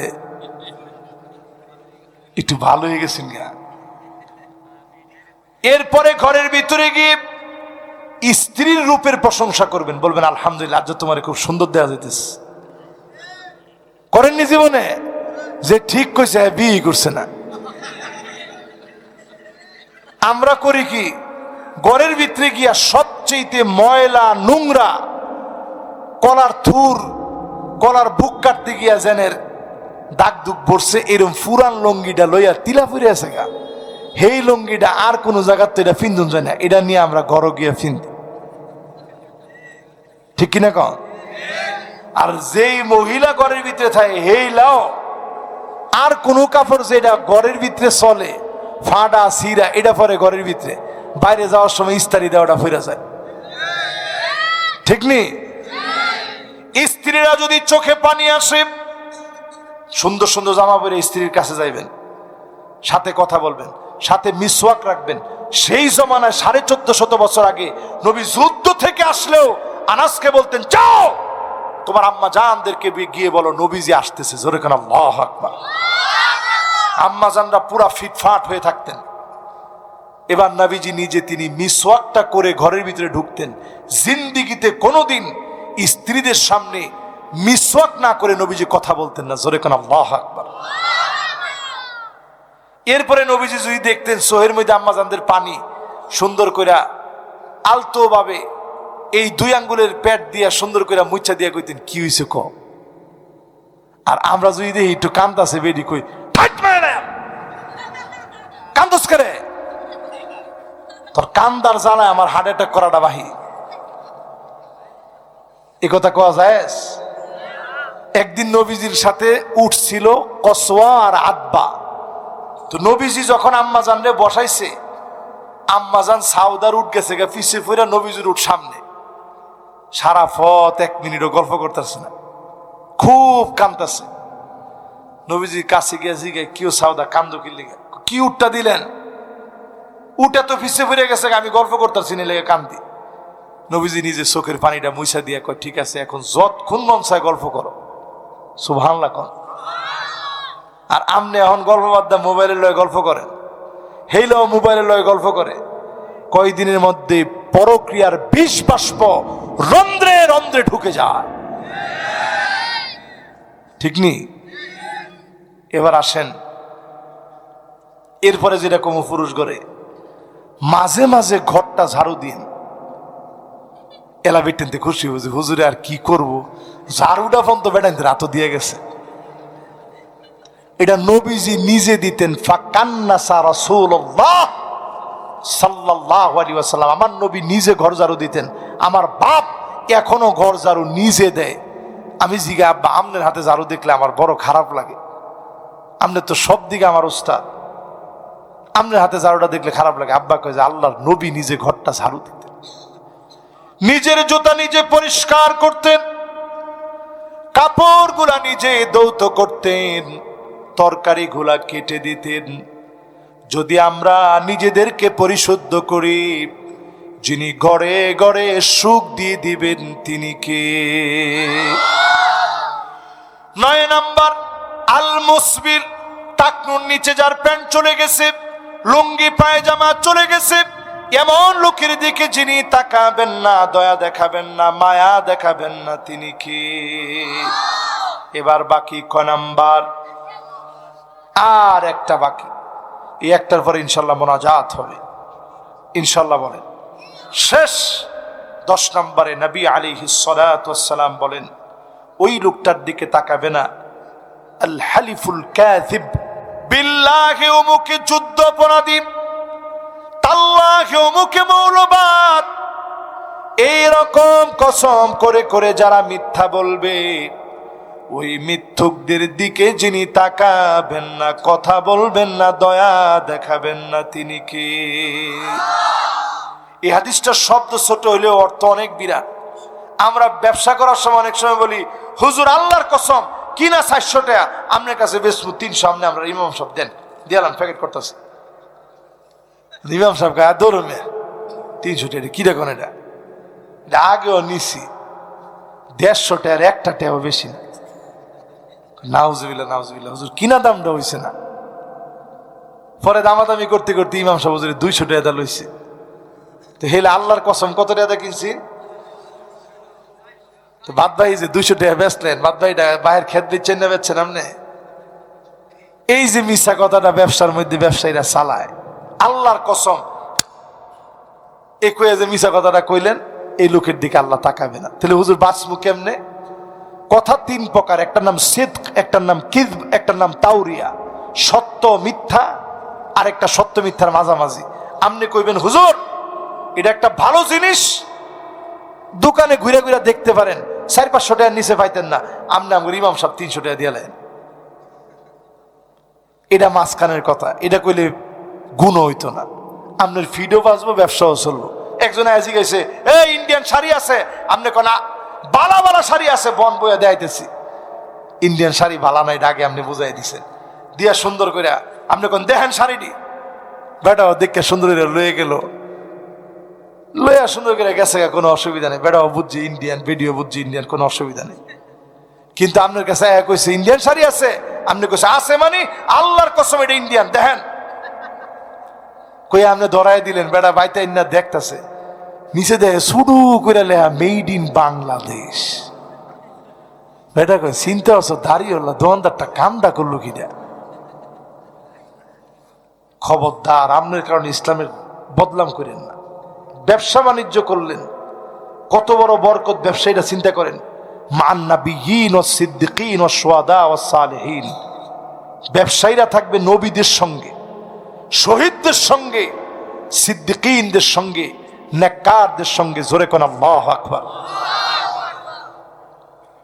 Speaker 1: একটু ভালো হয়ে গেছেন গা। এরপরে ঘরের ভিতরে গিয়ে স্ত্রীর রূপের প্রশংসা করবেন, বলবেন আলহামদুলিল্লাহ আজ তোমার খুব সুন্দর দেওয়া যেতেছে। করেননি জীবনে? যে ঠিক কইছে বিয়ে করছে না। আমরা করি কি ঘরের ভিতরে গিয়া সবচেয়ে ময়লা নোংরা কলার থুর, কলার বুক কাটতে গিয়া জেনের দাগ দুগ পড়ছে, এরকম ফুরান লঙ্গিটা লইয়া তিলা ফুরে আছে গা, সেই লঙ্গিটা আর কোন জায়গার তো এটা ফিন্দুন যায় না, এটা নিয়ে আমরা ঘর গিয়া ফিন্দি, ঠিক কিনা কন? আর যেই মহিলা ঘরের ভিতরে থাকে হেই লাও আর কোন কাপড় যেটা ঘরের ভিতরে চলে ফাডা সিরা এটা পরে ঘরের ভিতরে, বাইরে যাওয়ার সময় ইস্তারি দেওয়াটা ফিরে যায়, ঠিক নেই? স্ত্রীরা যদি চোখে পানি আসে সুন্দর সুন্দর জামা পরে স্ত্রীর কাছে যাইবেন, সাথে কথা বলবেন, সাথে মিসওয়াক রাখবেন। সেই জমানায় 1450 বছর আগে নবী যুদ্ধ থেকে আসলেও আনাসকে বলতেন যাও তোমার আম্মা জানদেরকে গিয়ে বলো নবীজি আসতেছে, জোরে কেন আল্লাহু আকবার। আম্মা জানরা পুরা ফিটফাট হয়ে থাকতেন। এবার নবীজি নিজে তিনি মিসওয়াকটা করে ঘরের ভিতরে ঢুকতেন। জিন্দিগিতে কোনোদিন স্ত্রীদের সামনে মিসওয়াক না করে নবীজি কথা বলতেন না, জোরে কেন আল্লাহু আকবার। এরপরে নবীজি যদি দেখতেন সোহের মধ্যে আম্মা জানদের পানি সুন্দর করে আলতো ভাবে এই 2 আঙ্গুলের পেট দিয়া সুন্দর করে মুচ্ছা দিয়া কইতেন কি হইছে ক। আর আমরা যদি দেখি একটু কান্দাছে বেডি কই কান্দস করে, তোর কান্দার জ্বালায় আমার হার্ট অ্যাটাক করাটা বাহি, এ কথা কোয়া যায়? একদিন নবীজির সাথে উঠছিল কসওয়া আর আদবা। তো নবীজি যখন আম্মাজান রে বসাইছে, আম্মাজান সাউদার উঠ গেছে গা পিছে ফিরে, নবীজির উঠ সামনে। সারা পথ 1 মিনিটও গল্প করতেছে না, খুব কাঁদতেছে। নবীজি কাছে গিয়ে জিগে কিউ সাউদা কান্দো কি লিগে, কি উঠটা দিলেন? উঠে তো ফিসে ফিরে গেছে, আমি গল্প করতেছি না লেগে কান্দি। নবীজি নিজে চোখের পানিটা মুছা দিয়ে কয় ঠিক আছে, এখন যতক্ষণ মন চায় গল্প করো, সুবহানাল্লাহ কোন। আর আমনে এখন গল্প বাদ দা মোবাইলের লয়ে গল্প করেন, হেইলো মোবাইলের লয়ে গল্প করে। কয়দিনের মধ্যে পরক্রিয়ার বিষ বাষ্প রন্ধ্রে রন্ধ্রে ঢুকে যায়, ঠিক নি? এবার আসেন, এরপরে যেটা কম পুরুষ করে মাঝে মাঝে ঘরটা ঝাড়ু দিন। এলা বেটেনতে খুশি হয়েছে, হুজুরে আর কি করব, ঝাড়ুটা ফোন তো বেটাইতে রাত দিয়ে গেছে। এটা নবীজি নিজে দিতেন। ফাকান্নাসা রাসূলুল্লাহ সাল্লাল্লাহু আলাইহি ওয়াসাল্লাম, আমার নবী নিজে ঘর ঝাড়ু দিতেন। আমার বাপ এখনো ঘর ঝাড়ু নিজে দেয়। আমি জিগা আব্বা আমনের হাতে ঝাড়ু দেখলে আমার বড় খারাপ লাগে, আমনে তো সব দিকে আমার উস্তাদ, আমনের হাতে ঝাড়ুটা দেখলে খারাপ লাগে। আব্বা কয় যে আল্লাহর নবী নিজে ঘরটা ঝাড়ু দিতেন, নিজের জুতা নিজে পরিষ্কার করতেন, কাপড়গুলা নিজে ধৌত করতেন, তরকারি গুলা কেটে দিতেন। যদি আমরা নিজেদেরকে পরিশুদ্ধ করি, যিনি গড়ে গড়ে সুখ দিয়ে দিবেন তিনি কে? 9 নাম্বার, আল মুসবিল, টাকনুর নিচে যার প্যান্ট চলে গেছে, লুঙ্গি পায়জামা চলে গেছে, এমন লোকের দিকে যিনি তাকাবেন না, দয়া দেখাবেন না, মায়া দেখাবেন না, তিনি কে? এবার বাকি ক নাম্বার? আর একটা বাকি, এই একটার পরে ইনশাল্লাহ মোনাজাত হবে, ইনশাল্লাহ বলেন। শেষ 10 নম্বরে নবী আলাইহিস সালাতু ওয়াস সালাম বলেন, ওই লোকটার দিকে তাকাবে না, আল হালিফুল কাযিব বিল্লাহি, মুখে যুদ্ধ অপরাধী, তাল্লাহি মুখে মৌলবাদ, এইরকম কসম করে করে যারা মিথ্যা বলবে, ওই মিথ্যুকদের দিকে যিনি তাকাবেন না, কথা বলবেন না, দয়া দেখাবেন না, তিনি কে? এই হাদিসটার শব্দ ছোট হইলেও অর্থ অনেক বিরাট। আমরা ব্যবসা করার সময় অনেক সময় বলি, হুজুর আল্লাহর কসম কিনা 400 টাকা, আপনার কাছে বেচবো 300, আপনি আমরা ইমাম সাহেব দেন, দিয়ালাম প্যাকেট করতেছে। ইমাম সাহেব গায়ে দৌড়মে 300 টাকা কি দেখুন, এটা আগেও নিছি 150 টাকার একটা টাকাও বেশি না। নাউজুবিল্লাহ নাউজুবিল্লাহ, হুজুর কিনা দামটা হইছে না। পরে দামাদামি করতে করতে ইমাম সাহেব হুজুর 200 টাকা লইছে। তো হেলে আল্লাহর কসম কত টাকা কিনছি? তো বাদ ভাই যে 200 টাকা বেচলেন, বাদ ভাইটা বাইরের খেত দিচ্ছেন না বেচছেন আপনি? এই যে মিশা কথাটা ব্যবসার মধ্যে ব্যবসায়ীরা চালায়, আল্লাহর কসম এ কয়ে যে মিশা কথাটা কইলেন, এই লোকের দিকে আল্লাহ তাকাবে না। তাহলে হুজুর বাঁচবো কেমনে? কথা 3 প্রকার, একটার নাম সিদক, একটার নাম কিযব, একটার নাম তাওরিয়া। সত্য মিথ্যা, আর একটা সত্য মিথ্যার মাঝামাঝি। আপনি কইবেন হুজুর এটা একটা ভালো জিনিস, দোকানে ঘুরে ঘুরে দেখতে পারেন, 400-500 টাকার নিচে পাইতেন না, আপনি আমার ইমাম সাহেব 300 টাকা দিলেন। এটা মাঝখানের কথা, এটা কইলে গুণ হইতো না। আপনার ফিডও বাঁচবো, ব্যবসাও চলবো। একজন আইসি গেছে, এই ইন্ডিয়ান শাড়ি আছে, আপনি কোন বালা বালা শাড়ি আছে, বন বইয়া দেখাইতেছি। ইন্ডিয়ান শাড়ি ভালা নাই, আগে আপনি বুঝাই দিছেন, দিয়া সুন্দর করে আপনি কোন দেখেন শাড়িটি, বেটাও দেখে সুন্দর করে লয়ে গেল, লইয়া সুন্দর করে গেছে, কোনো অসুবিধা নেই। বেটাও বুঝছি ইন্ডিয়ান, ভিডিও বুঝছি ইন্ডিয়ান, কোনো অসুবিধা নেই। কিন্তু আপনার কাছে কইছে ইন্ডিয়ান শাড়ি আছে, আপনি কইছে আছে মানে আল্লাহর কসম এটা ইন্ডিয়ান দেখেন, কই আপনি ধরাই দিলেন। বেটা বাইতে না দেখতেছে, নিচে দেখে শুরু করে লেখা মেড ইন বাংলাদেশ। বেটা কই চিন্তা হচ্ছে দাঁড়িয়ে হল দোকানদারটা কামটা করলো কিনা। খবরদার, আপনার কারণে ইসলামের বদনাম করেন না। ব্যবসা বাণিজ্য করলেন, কত বড় বরকত ব্যবসায়ীরা চিন্তা করেন। মান নাবিয়্যিন ওয়াস সিদ্দিকিন ওয়াস শুহাদা ওয়াস সালিহিন, ব্যবসায়ীরা থাকবে নবীদের সঙ্গে, শহীদদের সঙ্গে, সিদ্দিকিনদের সঙ্গে, নেককারদের সঙ্গে। জোরে কোন আল্লাহু আকবার।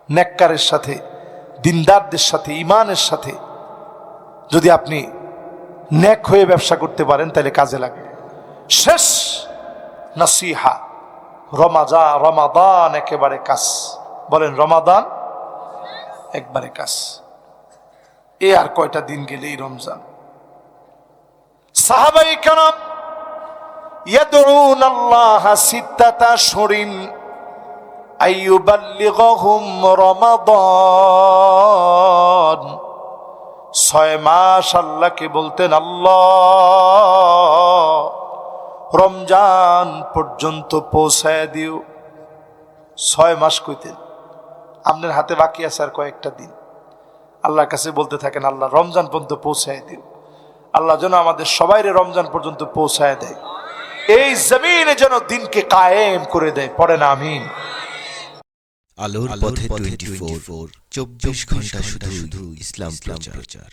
Speaker 1: নেককারের সাথে, দিনদারদের সাথে, ইমানের সাথে যদি আপনি নেক হয়ে ব্যবসা করতে পারেন তাহলে কাজে লাগে। শেষ নসিহা, রমাদান একেবারে কাছ, বলেন রমাদান একবারে কাছ। এ আর কয়টা দিন গেলেই রমজান। সাহাবায়ে কেরাম ইয়াদউন আল্লাহ সিত্তাতা শুরিন আইয়ুবাল্লিগুহুম রমাদান, 6 মাস আল্লাহকে বলতেন, আল্লাহ রমজান পর্যন্ত পৌঁছায় দিও। 6 মাস কইতেন, আপনার হাতে বাকি আছে আর কয়েকটা দিন। আল্লাহর কাছে বলতে থাকেন, আল্লাহ রমজান পর্যন্ত পৌঁছায় দিও। আল্লাহ যেন আমাদের সবাইরে রমজান পর্যন্ত পৌঁছায় দেয়, এই জমিনে যেন দিনকে কায়েম করে দেয়। পড়েন আমিন।
Speaker 2: আলোর পথে 24 24 ঘন্টা শুধু ইসলাম প্রচার।